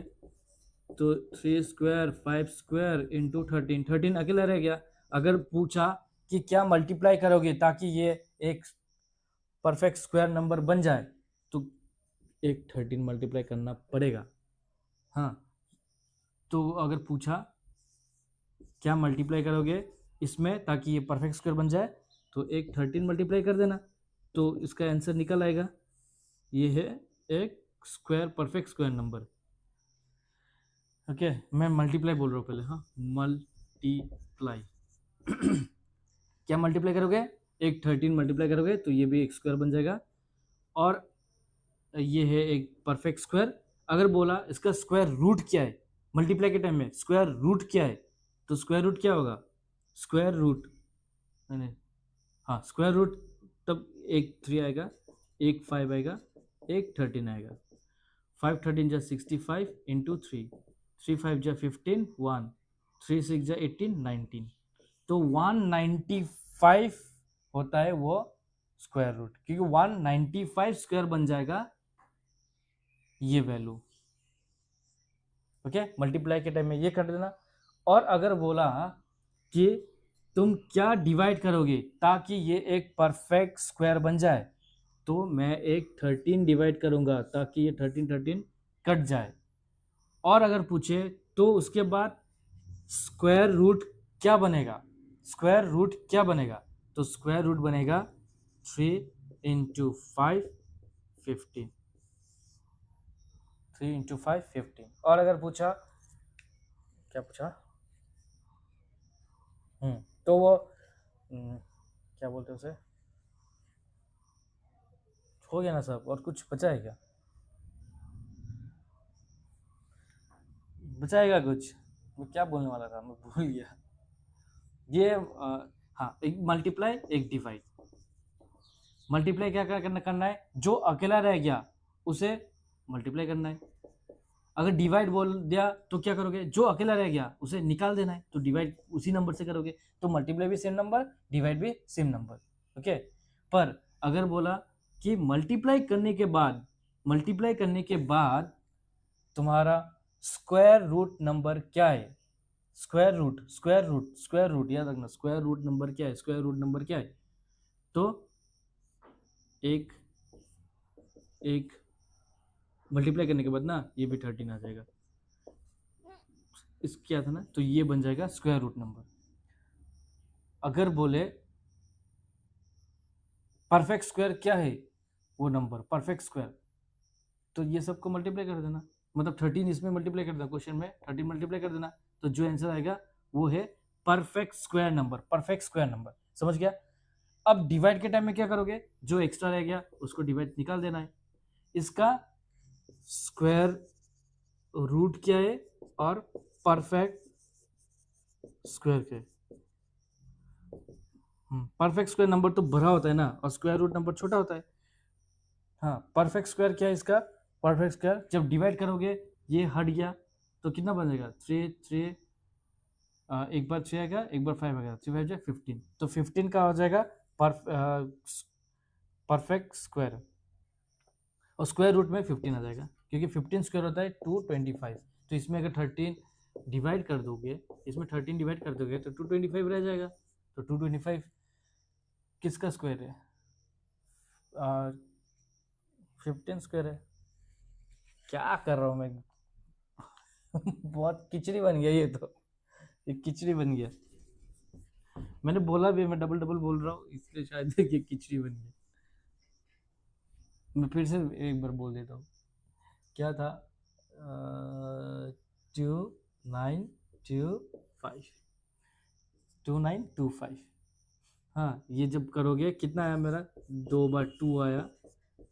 तो 3 स्क्वायर 5 स्क्वायर इंटू 13, 13 अकेला रह गया। अगर पूछा कि क्या मल्टीप्लाई करोगे ताकि ये एक परफेक्ट स्क्वायर नंबर बन जाए, तो एक 13 मल्टीप्लाई करना पड़ेगा। हाँ, तो अगर पूछा क्या मल्टीप्लाई करोगे इसमें ताकि ये परफेक्ट स्क्वायर बन जाए, तो एक 13 मल्टीप्लाई कर देना, तो इसका आंसर निकल आएगा। ये है एक square, perfect square number. Okay, मैं मल्टीप्लाई बोल रहा हूँ पहले, हाँ मल्टीप्लाई क्या मल्टीप्लाई करोगे, एक 13 मल्टीप्लाई करोगे तो ये भी एक स्क्वायर बन जाएगा, और ये है एक परफेक्ट स्क्वायर। अगर बोला इसका स्क्वायर रूट क्या है, मल्टीप्लाई के टाइम में स्क्वायर रूट क्या है, तो स्क्वायर रूट क्या होगा, स्क्वायर रूट मैंने, हाँ स्क्वायर रूट, तब एक 3 आएगा, एक 5 आएगा, एक 13 आएगा। 5 13 जा 65 इंटू 3, 3 5 जा 15 1, 3 6 जा 18 19, तो 195 होता है वो स्क्वायर रूट, क्योंकि 195 स्क्वायर बन जाएगा ये वैल्यू। ओके, मल्टीप्लाई के टाइम में ये कर देना। और अगर बोला कि तुम क्या डिवाइड करोगे ताकि ये एक परफेक्ट स्क्वायर बन जाए, तो मैं एक 13 डिवाइड करूंगा ताकि ये 13 13 कट जाए। और अगर पूछे तो उसके बाद स्क्वायर रूट क्या बनेगा, स्क्वायर रूट क्या बनेगा, तो स्क्वायर रूट बनेगा 3 इंटू 5 15, 3 इंटू 5 15। और अगर पूछा, क्या पूछा, तो वो क्या बोलते हैं उसे, हो गया ना सब, और कुछ बचा है क्या, बचाएगा कुछ, मैं क्या बोलने वाला था मैं भूल गया। ये हाँ, एक मल्टीप्लाई एक डिवाइड। मल्टीप्लाई क्या क्या करना है, जो अकेला रह गया उसे मल्टीप्लाई करना है। अगर डिवाइड बोल दिया तो क्या करोगे, जो अकेला रह गया उसे निकाल देना है, तो डिवाइड उसी नंबर से करोगे, तो मल्टीप्लाई भी सेम नंबर, डिवाइड भी सेम नंबर। ओके, पर अगर बोला कि मल्टीप्लाई करने के बाद तुम्हारा स्क्वायर रूट नंबर क्या है, स्क्वायर रूट याद रखना, स्क्वायर रूट नंबर क्या है, स्क्वायर रूट नंबर क्या है, तो एक एक मल्टीप्लाई करने के बाद ना ये भी 13 आ जाएगा, इस क्या था ना, तो ये बन जाएगा स्क्वायर रूट नंबर। अगर बोले परफेक्ट स्क्वायर क्या है, वो नंबर परफेक्ट स्क्वायर, तो ये सबको मल्टीप्लाई कर देना, मतलब 13 इसमें मल्टीप्लाई कर देना, क्वेश्चन में 13 मल्टीप्लाई कर देना, तो जो आंसर आएगा वो है perfect square number, perfect square number. समझ गया। अब डिवाइड के टाइम में क्या करोगे, जो एक्स्ट्रा रह गया उसको डिवाइड निकाल देना है, इसका स्क्वायर रूट क्या है और परफेक्ट स्क्वायर क्या है। परफेक्ट स्क्वायर नंबर तो बड़ा होता है ना, और स्क्वायर रूट नंबर छोटा होता है। हाँ, परफेक्ट स्क्वायर क्या है इसका, परफेक्ट स्क्वायर जब डिवाइड करोगे ये हट गया तो कितना बनेगा, थ्री थ्री, एक बार 3 आएगा, एक बार 5 आएगा, 3 5 जाए 15, तो 15 का हो जाएगा परफेक्ट स्क्वायर, और स्क्वायर रूट में 15 आ जाएगा, क्योंकि 15 स्क्वायर होता है 225। तो इसमें अगर 13 डिवाइड कर दोगे, इसमें 13 डिवाइड कर दोगे तो 225 रह जाएगा। तो 225 किसका स्क्वायर है, 15 स्क्वायर है। क्या कर रहा हूँ मैं बहुत खिचड़ी बन गया ये तो, ये खिचड़ी बन गया। मैंने बोला भी मैं डबल डबल बोल रहा हूँ, इसलिए शायद ये खिचड़ी बन गया। मैं फिर से एक बार बोल देता हूँ, क्या था, 2925, 2925। हाँ, ये जब करोगे कितना आया मेरा, 2 बार 2 आया,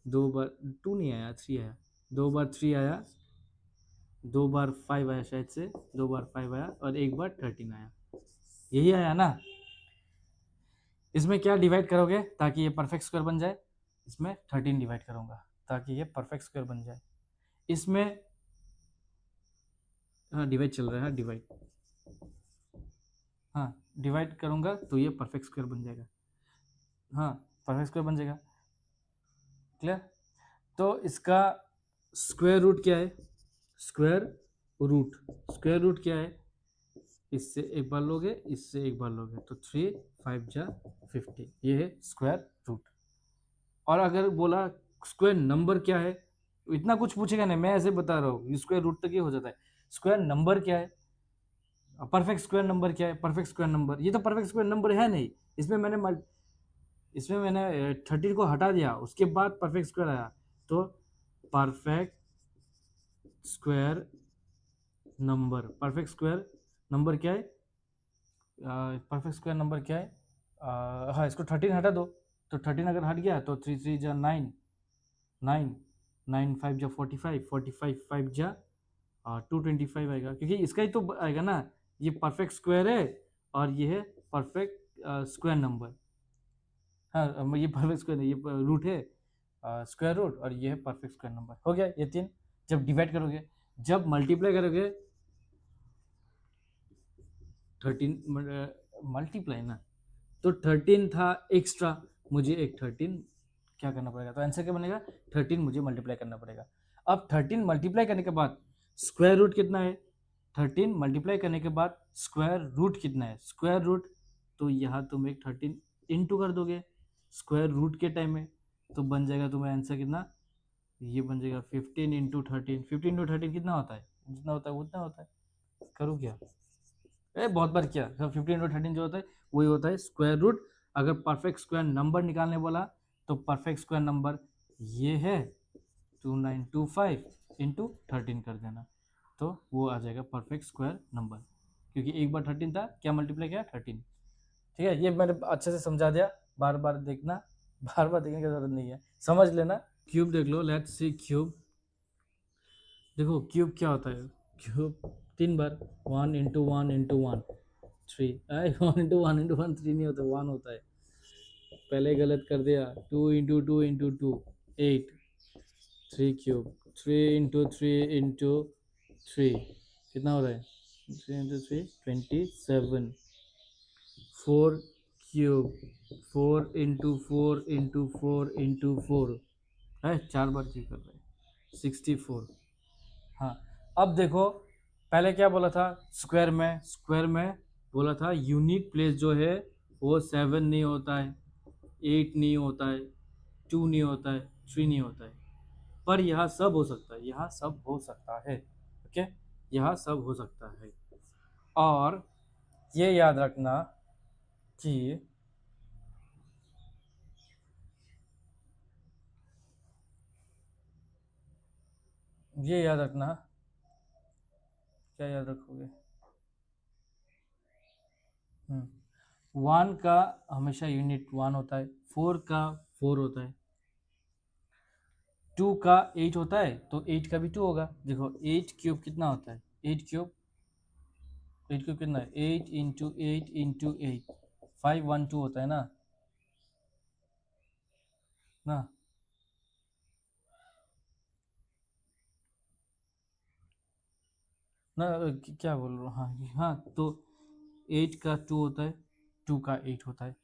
2 बार 2 नहीं आया, 3 आया, 2 बार 3 आया, 2 बार 5 आया शायद से, 2 बार 5 आया, और 1 बार 13 आया, यही आया ना। इसमें क्या डिवाइड करोगे ताकि ये परफेक्ट स्क्वायर बन जाए, इसमें 13 डिवाइड करूंगा ताकि ये परफेक्ट स्क्वायर बन जाए। इसमें हाँ डिवाइड चल रहा है, डिवाइड, हाँ डिवाइड करूंगा तो ये परफेक्ट स्क्वायर बन जाएगा, हाँ परफेक्ट स्क्वायर बन जाएगा। क्लियर। तो इसका स्क्वायर रूट क्या है, स्क्वायर रूट, स्क्वायर रूट क्या है, इससे एक बार लोगे, इससे एक बार लोगे, तो 3 5 जा 50, ये है स्क्वायर रूट। और अगर बोला स्क्वायर नंबर क्या है, इतना कुछ पूछेगा नहीं, मैं ऐसे बता रहा हूँ, स्क्वायर रूट तक ही हो जाता है। स्क्वायर नंबर क्या है, परफेक्ट स्क्वायर नंबर क्या है, परफेक्ट स्क्वायर नंबर, ये तो परफेक्ट स्क्वायर नंबर है नहीं, इसमें मैंने इसमें मैंने 13 को हटा दिया, उसके बाद परफेक्ट स्क्वायर आया, तो perfect square number, perfect square number क्या है, परफेक्ट स्क्वायर नंबर क्या है, हाँ इसको 13 हटा दो, तो 13 अगर हट गया तो 3 3 जा 9, 9 9 5 जा 45, 45 5 जा 225 आएगा, क्योंकि इसका ही तो आएगा ना, ये परफेक्ट स्क्वायर है और ये है परफेक्ट स्क्वायर नंबर। हाँ ये परफेक्ट स्क्वायर है, ये रूट है स्क्वायर रूट, और ये है परफेक्ट स्क्वायर नंबर। हो गया ये तीन। जब डिवाइड करोगे, जब मल्टीप्लाई करोगे 13 मल्टीप्लाई ना, तो 13 था एक्स्ट्रा, मुझे एक 13 क्या करना पड़ेगा, तो आंसर क्या बनेगा, 13 मुझे मल्टीप्लाई करना पड़ेगा। अब 13 मल्टीप्लाई करने के बाद स्क्वायर रूट कितना है, 13 मल्टीप्लाई करने के बाद स्क्वायर रूट कितना है, स्क्वायर रूट, तो यहाँ तुम एक 13 इंटू कर दोगे स्क्वायर रूट के टाइम में, तो बन जाएगा तुम्हारा आंसर कितना, ये बन जाएगा 15 इंटू 13, 15 इंटू 13 कितना होता है, जितना होता है उतना होता है, करूँ क्या, बहुत बार किया, 15 इंटू 13 जो होता है वही होता है स्क्वायर रूट। अगर परफेक्ट स्क्वायर नंबर निकालने बोला तो परफेक्ट स्क्वायर नंबर ये है 2925 इंटू 13 कर देना, तो वो आ जाएगा परफेक्ट स्क्वायर नंबर, क्योंकि एक बार 13 था, क्या मल्टीप्लाई किया 13। ठीक है, ये मैंने अच्छे से समझा दिया, बार बार देखना, बार बार देखने की जरूरत नहीं है, समझ लेना। क्यूब देख लो, लेट्स सी क्यूब। देखो क्यूब क्या होता है, क्यूब 3 बार, 1 इंटू 1 इंटू 1 3, 1 इंटू 1 इंटू 1 3 नहीं होता, 1 होता है, पहले गलत कर दिया। 2 into 2 into 2 8, 3 cube, 3 into 3 into 3 कितना हो रहा है, 3 into 3 27, 4 cube, 4 into 4 into 4 into 4 है, 4 बार क्यूब कर रहे हैं, 64। हाँ, अब देखो पहले क्या बोला था, स्क्वायर में, स्क्वायर में बोला था यूनिक प्लेस जो है वो 7 नहीं होता है, 8 नहीं होता है, 2 नहीं होता है, 3 नहीं होता है, पर यहाँ सब हो सकता है, यहाँ सब हो सकता है। ओके, यहाँ सब हो सकता है। और ये याद रखना कि ये याद रखना, क्या याद रखोगे, 1 का हमेशा यूनिट 1 होता है, 4 का 4 होता है, 2 का 8 होता है तो 8 का भी 2 होगा। देखो 8 क्यूब कितना होता है, 8 क्यूब, 8 क्यूब कितना है, 8 इंटू 8 इंटू 8, 512 होता है ना, ना ना क्या बोल रहा हूँ, हाँ हाँ, तो 8 का 2 होता है, 2 का 8 होता है,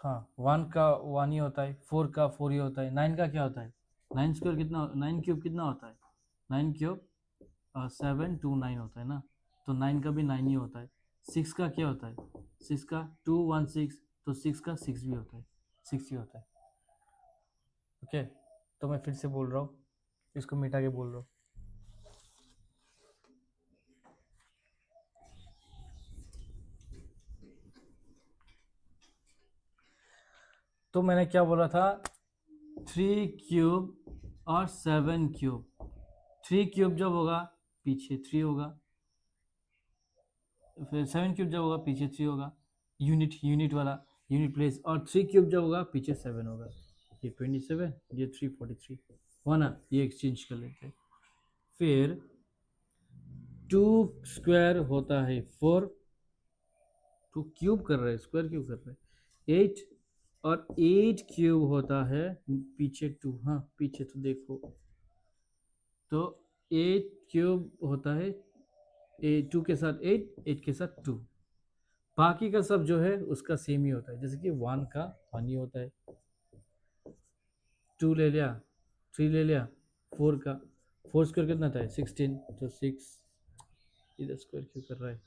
हाँ 1 का 1 ही होता है, 4 का 4 ही होता है, 9 का क्या होता है, 9 स्क्वायर कितना, 9 क्यूब कितना होता है, 9 क्यूब 729 होता है ना, तो 9 का भी 9 ही होता है। 6 का क्या होता है, 6 का 216, तो 6 का 6 भी होता है, 6 ही होता है। ओके, तो मैं फिर से बोल रहा हूँ, इसको मिटा के बोल रहा हूँ। तो मैंने क्या बोला था, 3 क्यूब और 7 क्यूब, 3 क्यूब जब होगा पीछे 3 होगा, फिर 7 क्यूब जब होगा पीछे 3 होगा, यूनिट वाला, यूनिट प्लेस, और 3 क्यूब जब होगा पीछे 7 होगा। ये 27, ये 343 हुआ ना, ये एक्सचेंज कर लेते हैं। फिर 2 स्क्वायर होता है 4, तो क्यूब कर रहे हैं, स्क्वायर क्यूब कर रहे हैं 8, और 8 क्यूब होता है पीछे 2, हाँ पीछे तो देखो, तो 8 क्यूब होता है 2 के साथ 8, 8 के साथ 2, बाकी का सब जो है उसका सेम ही होता है, जैसे कि 1 का 1 ही होता है, 2 ले लिया, 3 ले लिया, 4 का 4 स्क्वायर कितना था 16, तो 6, इधर स्क्वायर क्यों कर रहा है,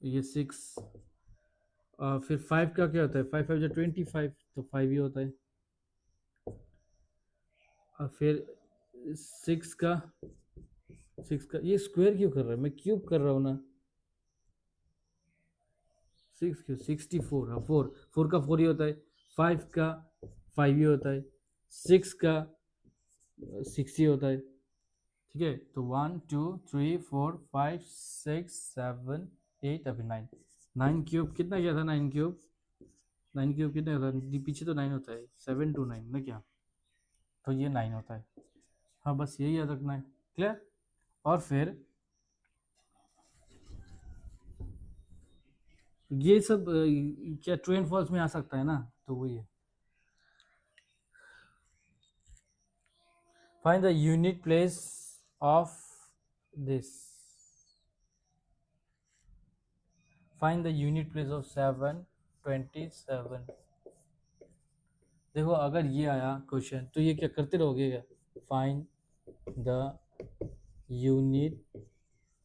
ये 6, फिर 5 का क्या होता है, 5 5 जो 25, तो 5 ही होता है, और फिर 6 का, 6 का ये स्क्वायर क्यों कर रहा है, मैं क्यूब कर रहा हूँ ना, 6 क्यों 64, हाँ 4, 4 का 4 ही होता है, 5 का 5 ही होता है, 6 का 6 ही होता है, ठीक है। तो 1 2 3 4 5 6 7 8, अभी 9, 9 क्यूब कितना क्या था, 9 क्यूब, 9 क्यूब कितना होता है, पीछे तो 9 होता है, 729 ना क्या, तो ये 9 होता है, हाँ बस यही याद रखना है, क्लियर। और फिर ये सब क्या ट्रू एंड फॉल्स में आ सकता है ना, तो वही है। Find the unit place of this, find the unit place of 727। देखो अगर ये आया क्वेश्चन तो ये क्या करते रहोगे क्या, find the unit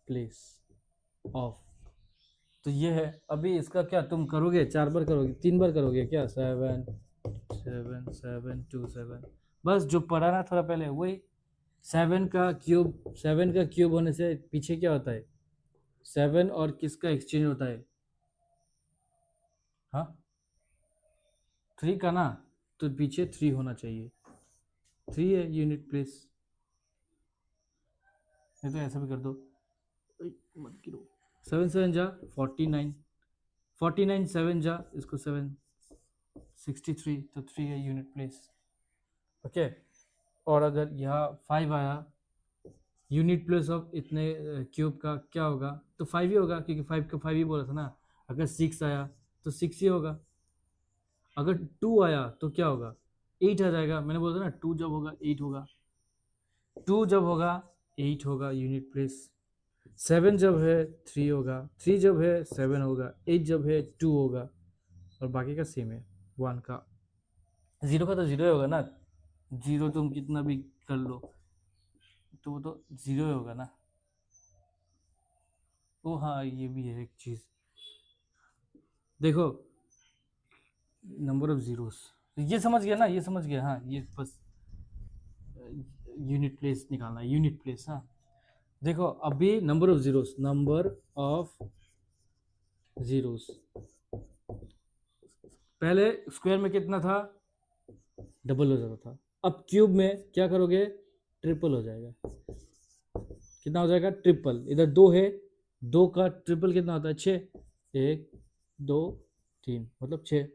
place of, तो ये है, अभी इसका क्या तुम करोगे, 4 बार करोगे, 3 बार करोगे क्या, 7 7 7 2 7, बस जो पढ़ा ना थोड़ा पहले वही, 7 का क्यूब होने से पीछे क्या होता है, 7 और किसका एक्सचेंज होता है, हाँ 3 का ना, तो पीछे 3 होना चाहिए, 3 है यूनिट प्लेस, नहीं तो ऐसा भी कर दो, मत गिरो, 7 7 जा 49, 49 7 जा इसको 7 63, तो 3 है यूनिट प्लेस, ओके। और अगर यहाँ 5 आया, यूनिट प्लेस ऑफ इतने क्यूब का क्या होगा, तो 5 ही होगा, क्योंकि 5 का 5 ही बोला था ना। अगर 6 आया तो 6 ही होगा, अगर 2 आया तो क्या होगा, 8 आ जाएगा, मैंने बोला था ना 2 जब होगा 8 होगा, 2 जब होगा 8 होगा यूनिट प्लेस, 7 जब है 3 होगा, 3 जब है 7 होगा, 8 जब है 2 होगा, और बाकी का सेम है, 1 का, 0 का तो 0 होगा ना, 0 तुम कितना भी कर लो तो वो तो 0 होगा ना। ओ हाँ ये भी है एक चीज़, देखो नंबर ऑफ जीरोस, ये समझ गया ना, ये समझ गया, हाँ ये बस यूनिट प्लेस निकालना है, यूनिट प्लेस, हाँ देखो अभी number of zeros, number of zeros, पहले स्क्वायर में कितना था, डबल हो जाता था, अब क्यूब में क्या करोगे, ट्रिपल हो जाएगा, कितना हो जाएगा, ट्रिपल, इधर 2 है, 2 का ट्रिपल कितना होता है, 6, 1 2 3 मतलब 6,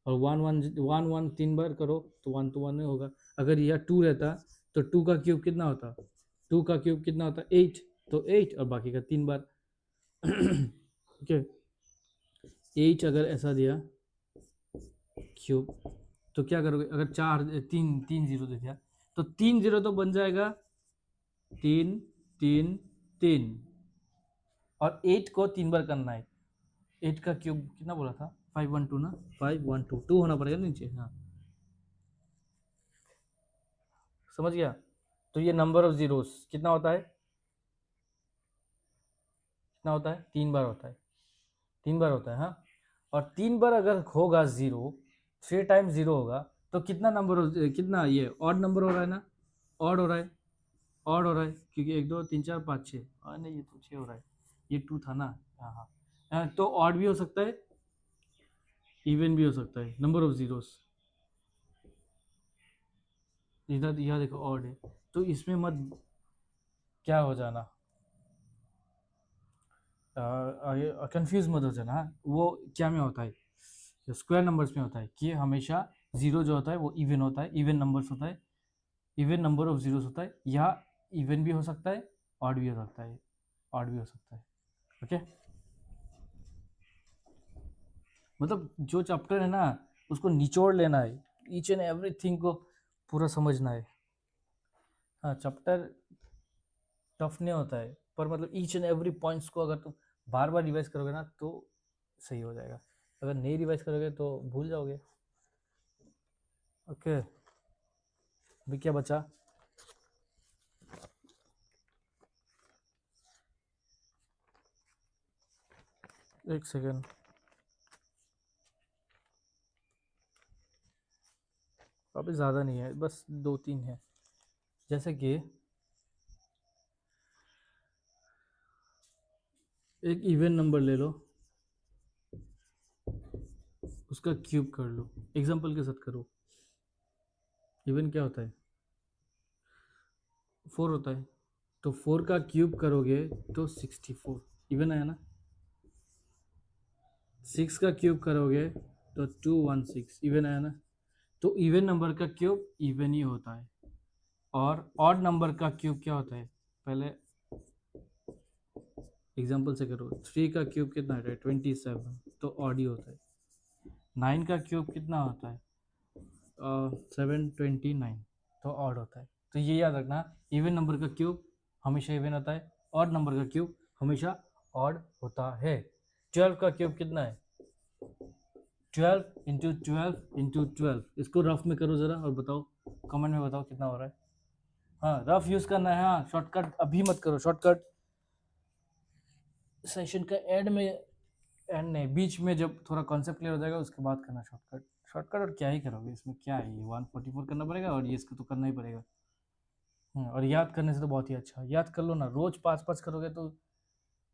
और 1 1 1 1 3 बार करो तो 1 तो 1 नहीं होगा, अगर यह 2 रहता तो 2 का क्यूब कितना होता, 2 का क्यूब कितना होता 8, तो 8 और बाकी का 3 बार ओके, 8 अगर ऐसा दिया क्यूब, तो क्या करोगे, अगर 4 3 3 जीरो दे दिया तो 3 जीरो तो बन जाएगा तीन तीन तीन, और 8 को 3 बार करना है। 8 का क्यूब कितना बोला था? 512 ना, 512 2 होना पड़ेगा नीचे। हाँ समझ गया। तो ये नंबर ऑफ जीरोस कितना होता है? कितना होता है? 3 बार होता है। 3 बार होता है हाँ। और 3 बार अगर होगा जीरो, 3 टाइम्स जीरो होगा, तो कितना नंबर कितना ये ऑड नंबर हो रहा है ना? ऑड हो रहा है, ऑड हो रहा है, क्योंकि 1 2 3 4 5 6, नहीं ये तो 6 हो रहा है, ये 2 था ना। हाँ हाँ तो ऑड भी हो सकता है, इवन भी हो सकता है, नंबर ऑफ जीरोस। इधर यह देखो ऑड है, तो इसमें मत क्या हो जाना, कंफ्यूज मत हो जाना। हाँ, वो क्या में होता है, स्क्वायर नंबर्स में होता है कि हमेशा जीरो जो होता है वो इवन होता है, इवन नंबर्स होता है, इवन नंबर ऑफ जीरोस होता है। या इवन भी हो सकता है, ऑड भी हो सकता है, ऑड भी हो सकता है। ओके मतलब जो चैप्टर है ना, उसको निचोड़ लेना है, ईच एंड एवरीथिंग को पूरा समझना है। हाँ चैप्टर टफ नहीं होता है, पर मतलब ईच एंड एवरी पॉइंट्स को अगर तुम बार बार रिवाइज करोगे ना तो सही हो जाएगा, अगर नहीं रिवाइज करोगे तो भूल जाओगे। ओके अभी क्या बचा? एक सेकेंड, अभी ज़्यादा नहीं है, बस 2 3 है। जैसे कि एक इवन नंबर ले लो, उसका क्यूब कर लो, एग्जांपल के साथ करो। इवन क्या होता है? 4 होता है, तो 4 का क्यूब करोगे तो 64, इवन आया ना। 6 का क्यूब करोगे तो 216, इवन आया ना। तो इवन नंबर का क्यूब इवन ही होता है, और ऑड नंबर का क्यूब क्या होता है? पहले एग्जांपल से करो। 3 का क्यूब कितना है? 27, तो ऑड ही होता है। 9 का क्यूब कितना होता है? 729, तो ऑड होता है। तो ये याद रखना, इवन नंबर का क्यूब हमेशा इवन होता है, ऑड नंबर का क्यूब हमेशा ऑड होता है। 12 का क्यूब कितना है? 12 इंटू 12 इंटू 12, इसको रफ में करो ज़रा और बताओ, कमेंट में बताओ कितना हो रहा है। हाँ रफ यूज़ करना है, हाँ शॉर्टकट अभी मत करो, शॉर्टकट सेशन का एंड में, एंड नहीं बीच में, जब थोड़ा कॉन्सेप्ट क्लियर हो जाएगा उसके बाद करना शॉर्टकट। शॉर्टकट और क्या ही करोगे इसमें, क्या है ये 144 करना पड़ेगा, और ये इसको तो करना ही पड़ेगा। और याद करने से तो बहुत ही अच्छा, याद कर लो ना, रोज 5 5 करोगे तो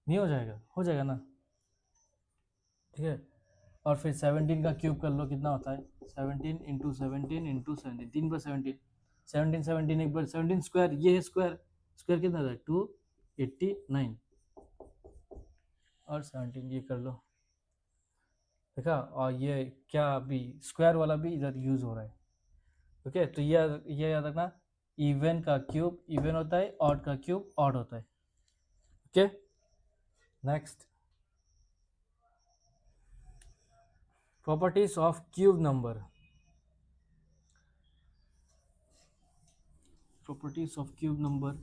नहीं हो जाएगा, हो जाएगा ना। ठीक है, और फिर 17 का क्यूब कर लो, कितना होता है? 17 इंटू 17 इंटू 17, 3 पर 17, 17 एक बार 17 स्क्वायर, ये है स्क्वायर, स्क्वायर कितना होता है? 289, और 17 ये कर लो, देखा। और ये क्या अभी स्क्वायर वाला भी इधर यूज हो रहा है। ओके तो ये याद रखना, इवन का क्यूब इवन होता है, ऑड का क्यूब ऑड होता है। Okay next, properties of cube number. Properties of cube number,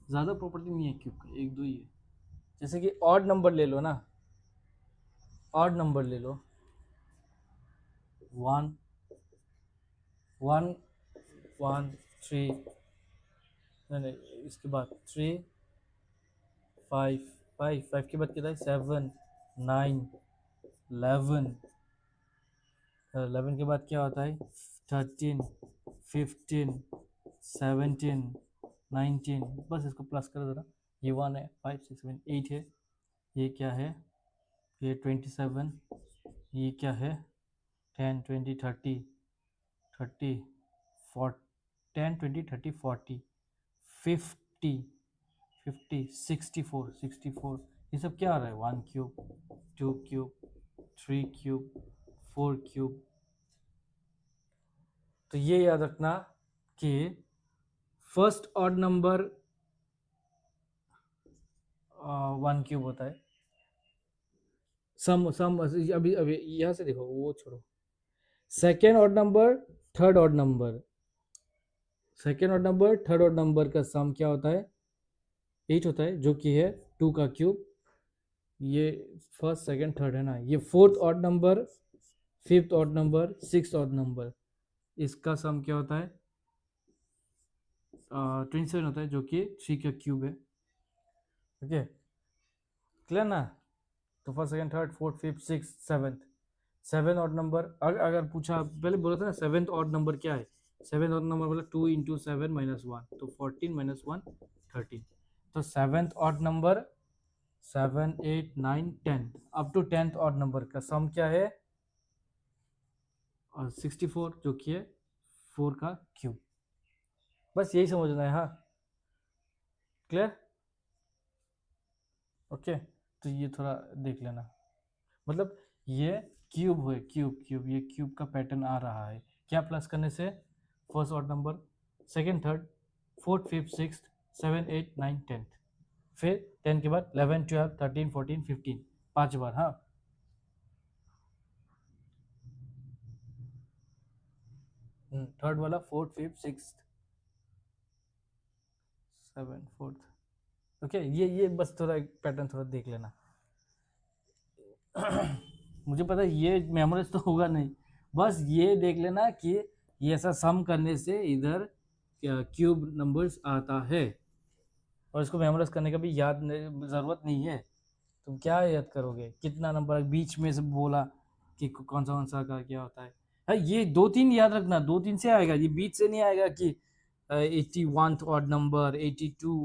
ज़्यादा प्रॉपर्टी नहीं है क्यूब का, एक दो ही है। जैसे कि ऑड नंबर ले लो ना, ऑड नंबर ले लो, 1 1 1 3, नहीं नहीं इसके बाद 3 5 5 5 के बाद कितना है? 7 9 11, 11 के बाद क्या होता है? 13 15 17 19, बस इसको प्लस करो ज़रा। ये 1 है, 5 6 7 8 है, ये क्या है? ये 27, ये क्या है? 10 20 30 30 4, 10 20 30 40 50 50 64 64, ये सब क्या आ रहा है? 1 क्यूब 2 क्यूब 3 क्यूब 4 क्यूब। तो ये याद रखना कि फर्स्ट ऑड नंबर 1 क्यूब होता है। सम अभी अभी यहाँ से देखो, वो छोड़ो। Second odd number, third odd number, second odd number third odd number का सम क्या होता है? 8 होता है जो कि है 2 का क्यूब। ये फर्स्ट सेकंड थर्ड है ना, ये fourth odd number, fifth odd number, six odd number, इसका सम क्या होता है 27 होता है जो कि 3 का क्यूब है। ओके, क्लियर ना। तो first second third fourth fifth six seventh, seven odd number अगर पूछा, पहले बोला था ना सेवेंथ ऑड नंबर क्या है, सेवेंथ ऑड नंबर बोला 2 इंटू सेवन माइनस वन, तो 14 माइनस वन 13। तो seventh odd number 7 8 9 10 up to tenth odd number का सम क्या है, और 64 जो कि है 4 का क्यूब। बस यही समझना है, हाँ क्लियर। ओके, तो ये थोड़ा देख लेना, मतलब ये क्यूब है, क्यूब क्यूब, ये क्यूब का पैटर्न आ रहा है क्या प्लस करने से, first odd number, second third fourth fifth six seven eight nine tenth, फिर 10 के बाद 11 12 13 14 15, 5 बार, हाँ। थर्ड वाला fourth fifth six seven fourth. Okay, ये बस थोड़ा एक पैटर्न थोड़ा देख लेना। मुझे पता है ये मेमोराइज तो होगा नहीं, बस ये देख लेना कि ये ऐसा सम करने से इधर क्यूब नंबर्स आता है, और इसको मेमोराइज करने का भी ज़रूरत नहीं है। तुम क्या याद करोगे, कितना नंबर बीच में से बोला कि कौन सा का क्या होता है। हाँ, ये दो तीन याद रखना, दो तीन से आएगा, ये बीच से नहीं आएगा कि 81 odd number, 82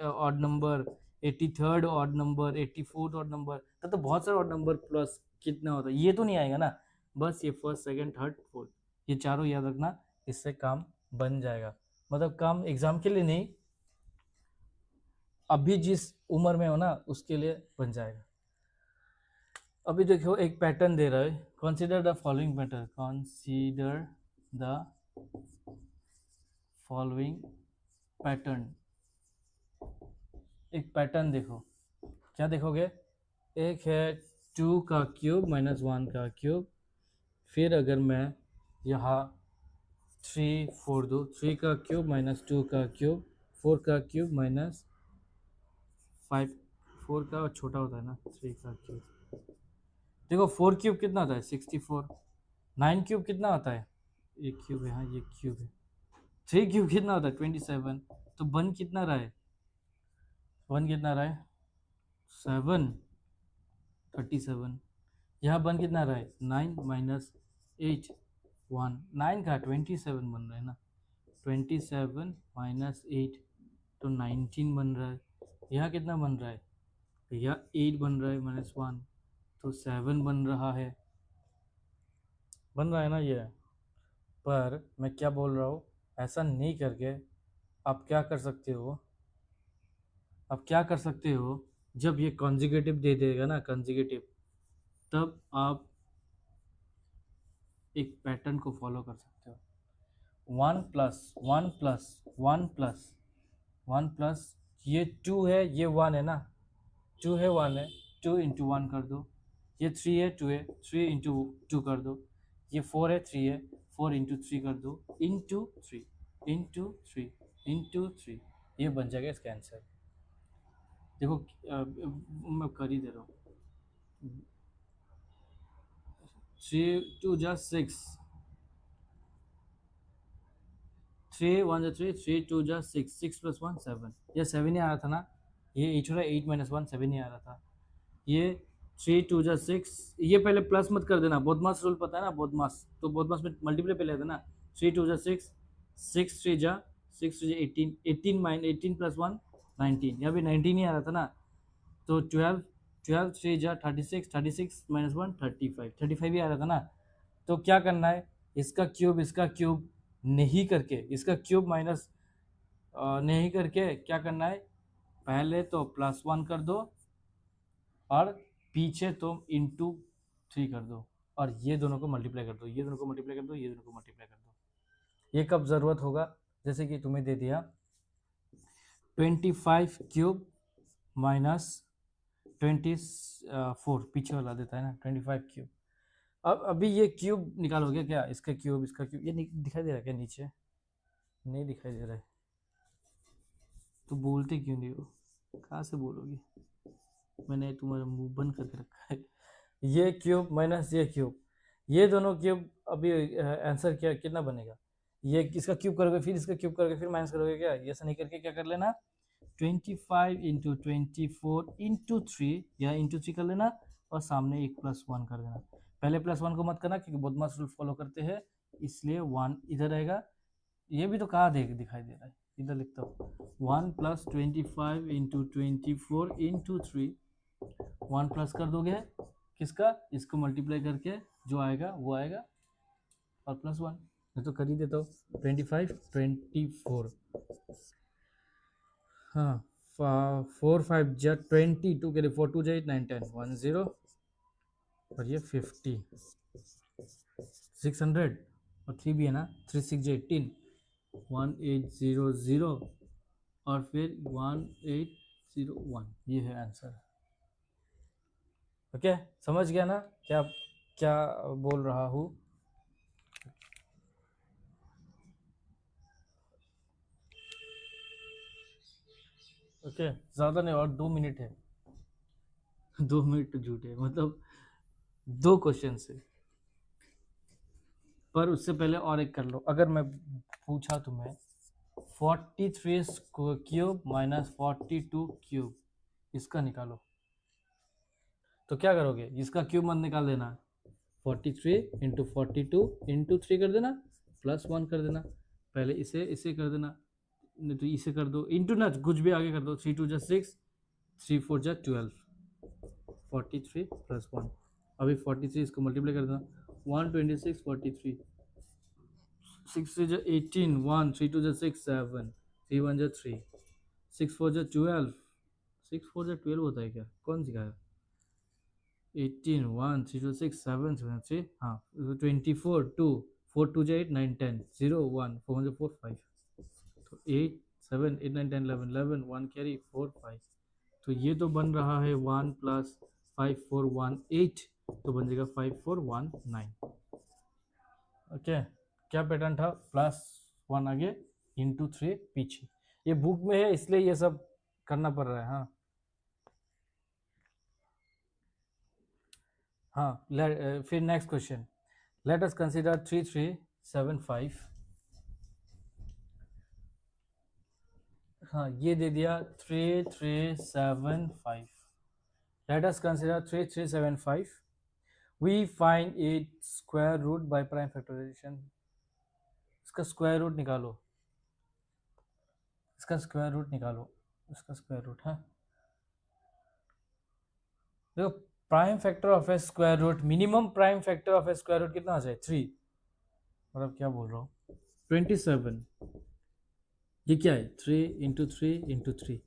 odd number, 83rd odd number, 84th odd number, तो बहुत सारे ऑड नंबर प्लस कितना होता है, ये तो नहीं आएगा ना। बस ये फर्स्ट सेकंड थर्ड फोर्थ, ये चारों याद रखना, इससे काम बन जाएगा। मतलब काम एग्जाम के लिए नहीं, अभी जिस उम्र में हो ना उसके लिए बन जाएगा। अभी देखो एक पैटर्न दे रहा है, consider the following pattern, consider the following pattern. एक पैटर्न देखो, क्या देखोगे, एक है 2 का क्यूब माइनस 1 का क्यूब, फिर अगर मैं यहाँ 3 4 दो, 3 का क्यूब माइनस 2 का क्यूब, 4 का क्यूब माइनस 5, 4 का छोटा होता है ना 3 का क्यूब। देखो 4 क्यूब कितना होता है 64, 9 क्यूब कितना होता है, एक क्यूब है, हाँ ये क्यूब है, 3 क्यूब कितना होता है 27, तो वन कितना रहा है, वन कितना रहा है 7 37, यहाँ वन कितना रहा है 9 माइनस 8 1, 9 का 27 बन रहा है ना, 27 माइनस 8 तो 19 बन रहा है। यहाँ कितना बन रहा है, यहाँ 8 बन रहा है माइनस 1 तो 7 बन रहा है, बन रहा है ना ये। पर मैं क्या बोल रहा हूँ, ऐसा नहीं करके आप क्या कर सकते हो, आप क्या कर सकते हो, जब ये कॉन्जिगेटिव दे देगा ना कॉन्जिगेटिव, तब आप एक पैटर्न को फॉलो कर सकते हो, one plus one plus one plus one plus, ये टू है ये वन है ना, टू है वन है, टू इंटू वन कर दो, ये थ्री है टू है, थ्री इंटू टू कर दो, ये फोर है थ्री है, फोर इंटू थ्री कर दो, into three into three into three, ये बन जाएगा इसका आंसर। देखो मैं कर ही दे रहा हूँ, थ्री टू जा सिक्स, थ्री वन जा थ्री, थ्री टू जा six, six plus one seven, ये सेवन ही आ रहा था ना, ये एट हो रहा है, एट माइनस वन सेवन ही आ रहा था, ये थ्री टू जा सिक्स, ये पहले प्लस मत कर देना, बोधमास रूल पता है ना, बोधमास, तो बोधमास में मल्टीप्लाई पहले आता ना, थ्री टू जा सिक्स, सिक्स थ्री जा, सिक्स थ्री जा eighteen, eighteen mine eighteen plus one nineteen, यहाँ भी नाइनटीन ही आ रहा था ना, तो ट्वेल्व, ट्वेल्व थ्री जा thirty six, thirty six minus one thirty five, thirty five ही आ रहा था ना। तो क्या करना है, इसका क्यूब नहीं करके, इसका क्यूब माइनस नहीं करके क्या करना है, पहले तो प्लस वन कर दो और पीछे तुम इंटू थ्री कर दो, और ये दोनों को मल्टीप्लाई कर दो, ये दोनों को मल्टीप्लाई कर दो, ये दोनों को मल्टीप्लाई कर दो। ये कब ज़रूरत होगा, जैसे कि तुम्हें दे दिया 25 क्यूब माइनस 24, पीछे वाला देता है ना 25 क्यूब। अब अभी ये क्यूब निकालोगे क्या, इसका क्यूब इसका क्यूब, ये दिखाई दे रहा है क्या नीचे, नहीं दिखाई दे रहा है, तो बोलते क्यों नहीं हो, कहाँ से बोलोगे, मैंने तुम्हारा मुंह बंद करके रखा है। ये क्यूब माइनस ये क्यूब, ये दोनों क्यूब, अभी आंसर क्या कितना बनेगा, ये इसका क्यूब करोगे फिर इसका क्यूब करोगे फिर माइनस करोगे क्या, ये ऐसा नहीं करके क्या कर लेना 25 इंटू 24 इंटू थ्री, या इंटू थ्री कर लेना और सामने एक प्लस वन कर देना। पहले प्लस वन को मत करना क्योंकि बदमाश रूल फॉलो करते हैं, इसलिए वन इधर रहेगा। ये भी तो कहाँ दिखाई दे रहा है, इधर लिखता हूँ 1 plus 25 into 24 into three, 1 plus कर दोगे किसका, इसको मल्टीप्लाई करके जो आएगा वो आएगा और प्लस वन, मैं तो कर ही देता हूँ 25 24, हाँ 4 5 जा 20, 2 के लिए 4 2 जा 8 9 10 1 0, और ये 50 600 और 3 भी है ना, 3 6 जा 18 1800 और फिर 1801, ये है आंसर। ओके समझ गया ना क्या क्या बोल रहा हूँ। ओके ज़्यादा नहीं, और 2 मिनट है। 2 मिनट तो झूठे, मतलब 2 क्वेश्चन से, पर उससे पहले और एक कर लो। अगर मैं पूछा तुम्हें 43 क्यूब माइनस 42 क्यूब, इसका निकालो, तो क्या करोगे, इसका क्यूब मत निकाल देना, 43 इंटू 42 इंटू थ्री कर देना, प्लस वन कर देना, पहले इसे इसे कर देना, नहीं तो इसे कर दो, इंटू ना कुछ भी आगे कर दो, 3 2 जा 6, 3 4 जा 12, 43 प्लस वन, अभी 43 इसको मल्टीप्लाई कर देना, 126 43, 6 3 जा 18, 1 3 2 जा 6 7, 3 1 जा 3, 6 4 जा 12, 6 4 जा 12 होता है क्या, कौन सिखाया, 18 1 3 2 6 7 7 3, हाँ 24 2 4 2 जा 8 9 10 0 1 4 1 4 5, तो 8 7 8 9 10 11 11 1 कैरी 4 5, तो ये तो बन रहा है 1 प्लस 5 4 1 8, तो बन जाएगा 5 4 1 9। ओके क्या पैटर्न था, प्लस वन आगे इंटू थ्री पीछे, ये बुक में है इसलिए ये सब करना पड़ रहा है। हाँ हाँ फिर next question, let us consider 3375, हाँ ये दे दिया 3375, let us consider 3375, we find it square root by prime factorization, इसका स्क्वायर रूट निकालो, इसका स्क्वायर रूट निकालो, इसका स्क्वायर रूट है, देखो prime factor of a square root, minimum prime factor of a square root कितना आ जाए 3, मतलब क्या बोल रहा हूँ 27, ये क्या है 3 इंटू 3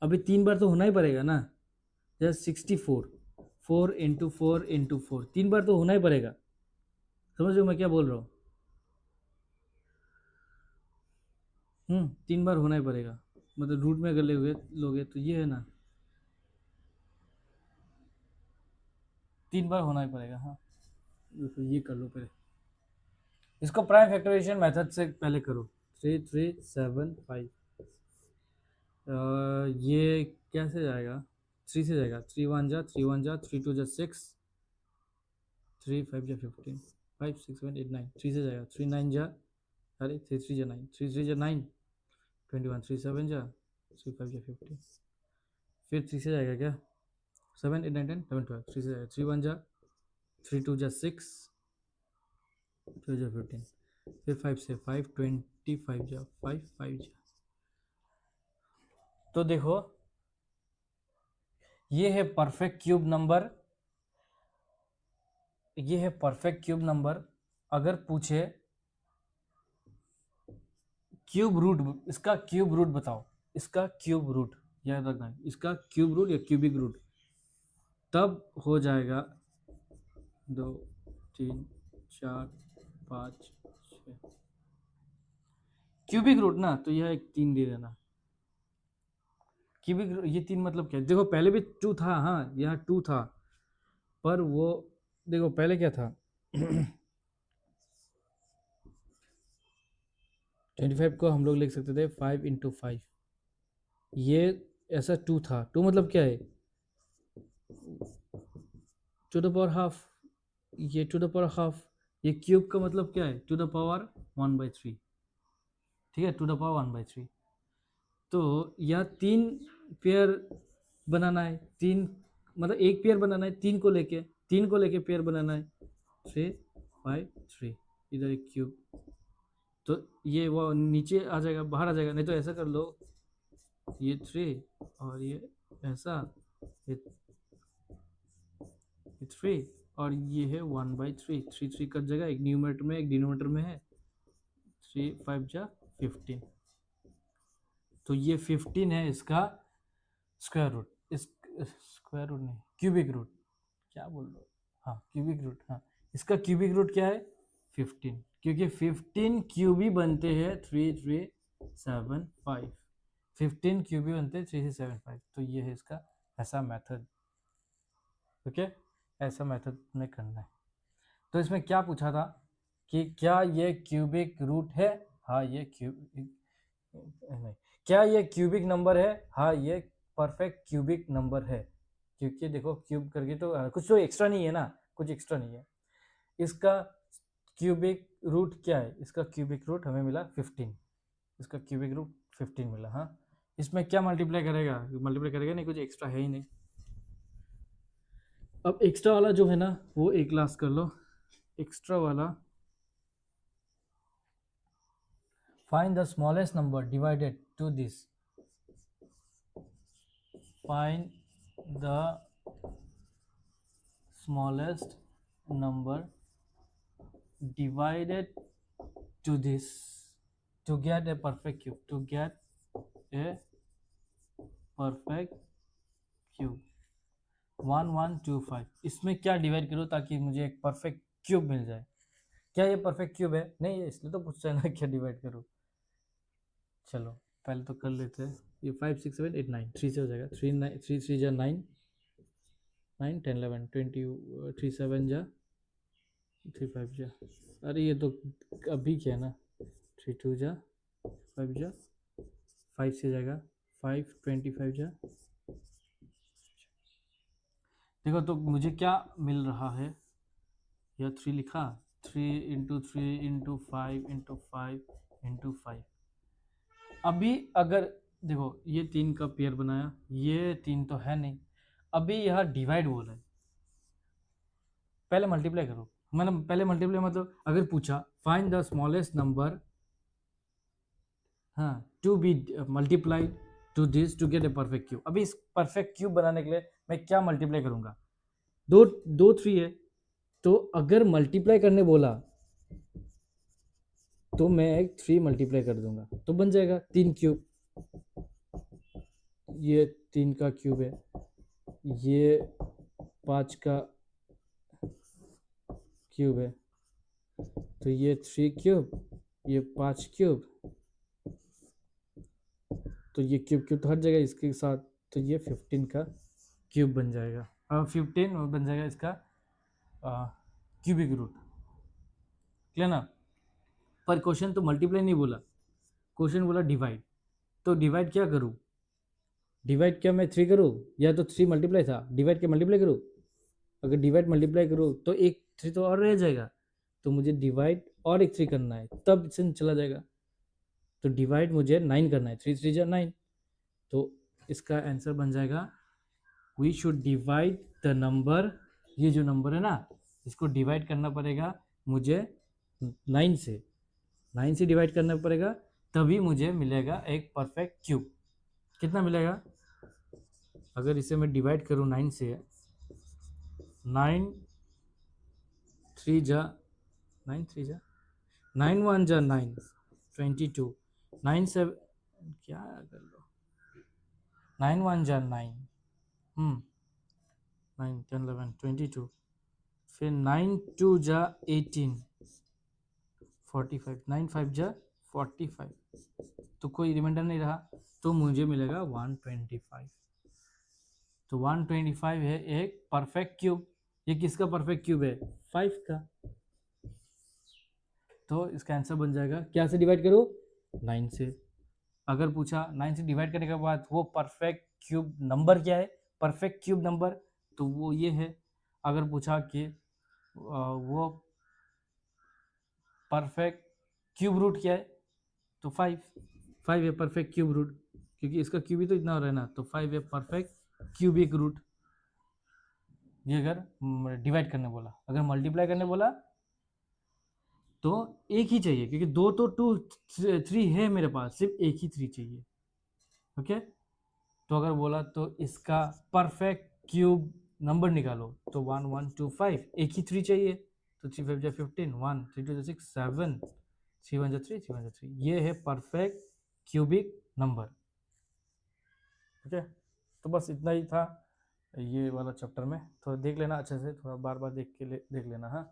अभी 3 बार तो होना ही पड़ेगा ना, जैसे 64 4 इंटू 4 3 बार तो होना ही पड़ेगा, समझ रहे हो मैं क्या बोल रहा हूँ, 3 बार होना ही पड़ेगा, मतलब रूट में अगर लोगे तो ये है ना, 3 बार होना ही पड़ेगा। हाँ तो ये कर लो पहले, इसको प्राइम फैक्टराइजेशन मेथड से पहले करो, 3375, ये कैसे जाएगा, 3 से जाएगा, 3 2 जा 6, 3 5 जा 15, 5 6 7 8 9, 3 से जाएगा, 3 9 जा, अरे 3 3 जा 9, 3 3 जा 9, 21 3 7 जा, 3 5 जा 15, फिर 3 से जाएगा क्या, 7 8 9 10 11 12, 3 से जाएगा, 3 1 जा, 3 2 जा 6, 2 जा 15, फिर 5 से 5 25 जा 5 5 जा, तो देखो ये है परफेक्ट क्यूब नंबर, ये है परफेक्ट क्यूब नंबर, अगर पूछे क्यूब रूट, इसका क्यूब रूट बताओ, इसका क्यूब रूट याद रखना है, इसका क्यूब रूट या क्यूबिक रूट, तब हो जाएगा 2 3 4 5 6, क्यूबिक रूट ना, तो यह एक 3 दे देना, क्यूबिक ये 3 मतलब क्या, देखो पहले भी 2 था, हाँ यहाँ 2 था, पर वो देखो पहले क्या था 25 को हम लोग लिख सकते थे 5 इंटू 5, ये ऐसा 2 था, 2 मतलब क्या है, टू द पावर हाफ, ये टू द पावर हाफ, ये क्यूब का मतलब क्या है, टू द पावर 1/3, ठीक है, टू द पावर 1/3। तो यह 3 पेयर बनाना है, 3 मतलब एक पेयर बनाना है, 3 को लेके पेयर बनाना है, 3/3, इधर एक क्यूब, तो ये वो नीचे आ जाएगा, बाहर आ जाएगा, नहीं तो ऐसा कर लो, ये 3 और ये ऐसा, ये 3 और ये है 1/3, 3 कट जाएगा, एक न्यूमरेटर में एक डिनोमिनेटर में है, 3 5 जा 15, तो ये 15 है इसका स्क्वायर रूट, इस स्क्वायर रूट नहीं, क्यूबिक रूट, क्या बोल रहा हूँ, हाँ क्यूबिक रूट, हाँ इसका क्यूबिक रूट क्या है 15, क्योंकि 15 क्यूबी बनते हैं 3375, 15 क्यूबी बनते हैं 3375, तो ये है इसका ऐसा मेथड, ओके, ऐसा मेथड में करना है। तो इसमें क्या पूछा था कि क्या ये क्यूबिक रूट है, हाँ ये क्यूबिक नहीं, क्या ये क्यूबिक नंबर है, हाँ ये परफेक्ट क्यूबिक नंबर है, क्योंकि देखो क्यूब करके तो कुछ तो एक्स्ट्रा नहीं है ना, कुछ एक्स्ट्रा नहीं है। इसका क्यूबिक रूट क्या है, इसका क्यूबिक रूट हमें मिला 15, इसका क्यूबिक रूट 15 मिला, हाँ इसमें क्या मल्टीप्लाई करेगा, मल्टीप्लाई करेगा नहीं, कुछ एक्स्ट्रा है ही नहीं। अब एक्स्ट्रा वाला जो है ना वो एक क्लास कर लो, एक्स्ट्रा वाला, find the smallest number divided to this, find the smallest number divided to this to get a perfect cube, to get a perfect cube 1125, इसमें क्या डिवाइड करो ताकि मुझे एक परफेक्ट क्यूब मिल जाए, क्या ये परफेक्ट क्यूब है, नहीं है, इसलिए तो पूछ रहा है ना क्या डिवाइड करो, चलो पहले तो कर लेते हैं, ये 5 6 7 8 9, 3 से हो जाएगा, 3 3 जा 9, 9 10 11 20, 3 7 जा 3 5 जा, अरे ये तो अभी क्या है ना, 3 2 जा 5 जा 5 से जाएगा, 5 25 जा, देखो तो मुझे क्या मिल रहा है, यह 3 लिखा, 3 × 3 × 5 × 5 × 5, अभी अगर देखो ये 3 का पेयर बनाया, ये 3 तो है नहीं, अभी यह डिवाइड बोला है, पहले मल्टीप्लाई करो, मतलब पहले मल्टीप्लाई मतलब अगर पूछा फाइंड द स्मॉलेस्ट नंबर, हाँ to be multiplied to this to get a perfect cube, अभी इस परफेक्ट क्यूब बनाने के लिए मैं क्या मल्टीप्लाई करूंगा, दो दो 3 है, तो अगर मल्टीप्लाई करने बोला तो मैं एक 3 मल्टीप्लाई कर दूंगा तो बन जाएगा 3 क्यूब, ये 3 का क्यूब है, ये 5 का क्यूब है, तो ये 3 क्यूब, ये 5 क्यूब, तो ये क्यूब क्यूब तो हट जाएगा इसके साथ, तो ये 15 का क्यूब बन जाएगा, 15 बन जाएगा इसका क्यूबिक रूट, क्लियर ना। पर क्वेश्चन तो मल्टीप्लाई नहीं बोला, क्वेश्चन बोला डिवाइड, तो डिवाइड क्या करूँ, डिवाइड क्या मैं 3 करूँ, या तो 3 मल्टीप्लाई था, डिवाइड क्या मल्टीप्लाई करूँ, अगर डिवाइड मल्टीप्लाई करूँ तो एक 3 तो और रह जाएगा, तो मुझे डिवाइड और एक 3 करना है तब से चला जाएगा, तो डिवाइड मुझे 9 करना है, 3 3 जा 9, तो इसका आंसर बन जाएगा we should divide the number, ये जो नंबर है ना इसको डिवाइड करना पड़ेगा मुझे 9 से, 9 से डिवाइड करना पड़ेगा, तभी मुझे मिलेगा एक परफेक्ट क्यूब, कितना मिलेगा, अगर इसे मैं डिवाइड करूँ 9 से, 9 3 जा 9 3 जा 9 1 जा 9 22, 9 7 क्या कर लो, 9 1 जा 9, 9 10 11 22, फिर 9 2 जा 18 45, 9 5 जा 45, तो कोई रिमाइंडर नहीं रहा, तो मुझे मिलेगा 125, तो 125 है एक परफेक्ट क्यूब, ये किसका परफेक्ट क्यूब है 5 का, तो इसका आंसर बन जाएगा क्या से डिवाइड करो 9 से, अगर पूछा 9 से डिवाइड करने के बाद वो परफेक्ट क्यूब नंबर क्या है, परफेक्ट क्यूब नंबर, तो वो ये है। अगर पूछा कि वो परफेक्ट क्यूब रूट क्या है, तो 5, 5 है परफेक्ट क्यूब रूट, क्योंकि इसका क्यूब ही तो इतना हो रहा है ना, तो 5 है परफेक्ट क्यूबिक रूट। ये अगर डिवाइड करने बोला। अगर मल्टीप्लाई करने बोला तो एक ही चाहिए, क्योंकि दो तो 2 3 है मेरे पास, सिर्फ एक ही 3 चाहिए। ओके, तो अगर बोला तो इसका परफेक्ट क्यूब नंबर निकालो, तो 1 1 2 5, एक ही 3 चाहिए, तो 3 5 15, 1 3 2 6 7, 3 1 3 3 1 3, ये है परफेक्ट क्यूबिक नंबर। ठीक है, तो बस इतना ही था ये वाला चैप्टर में। थोड़ा देख लेना अच्छे से, थोड़ा बार बार देख लेना। हाँ,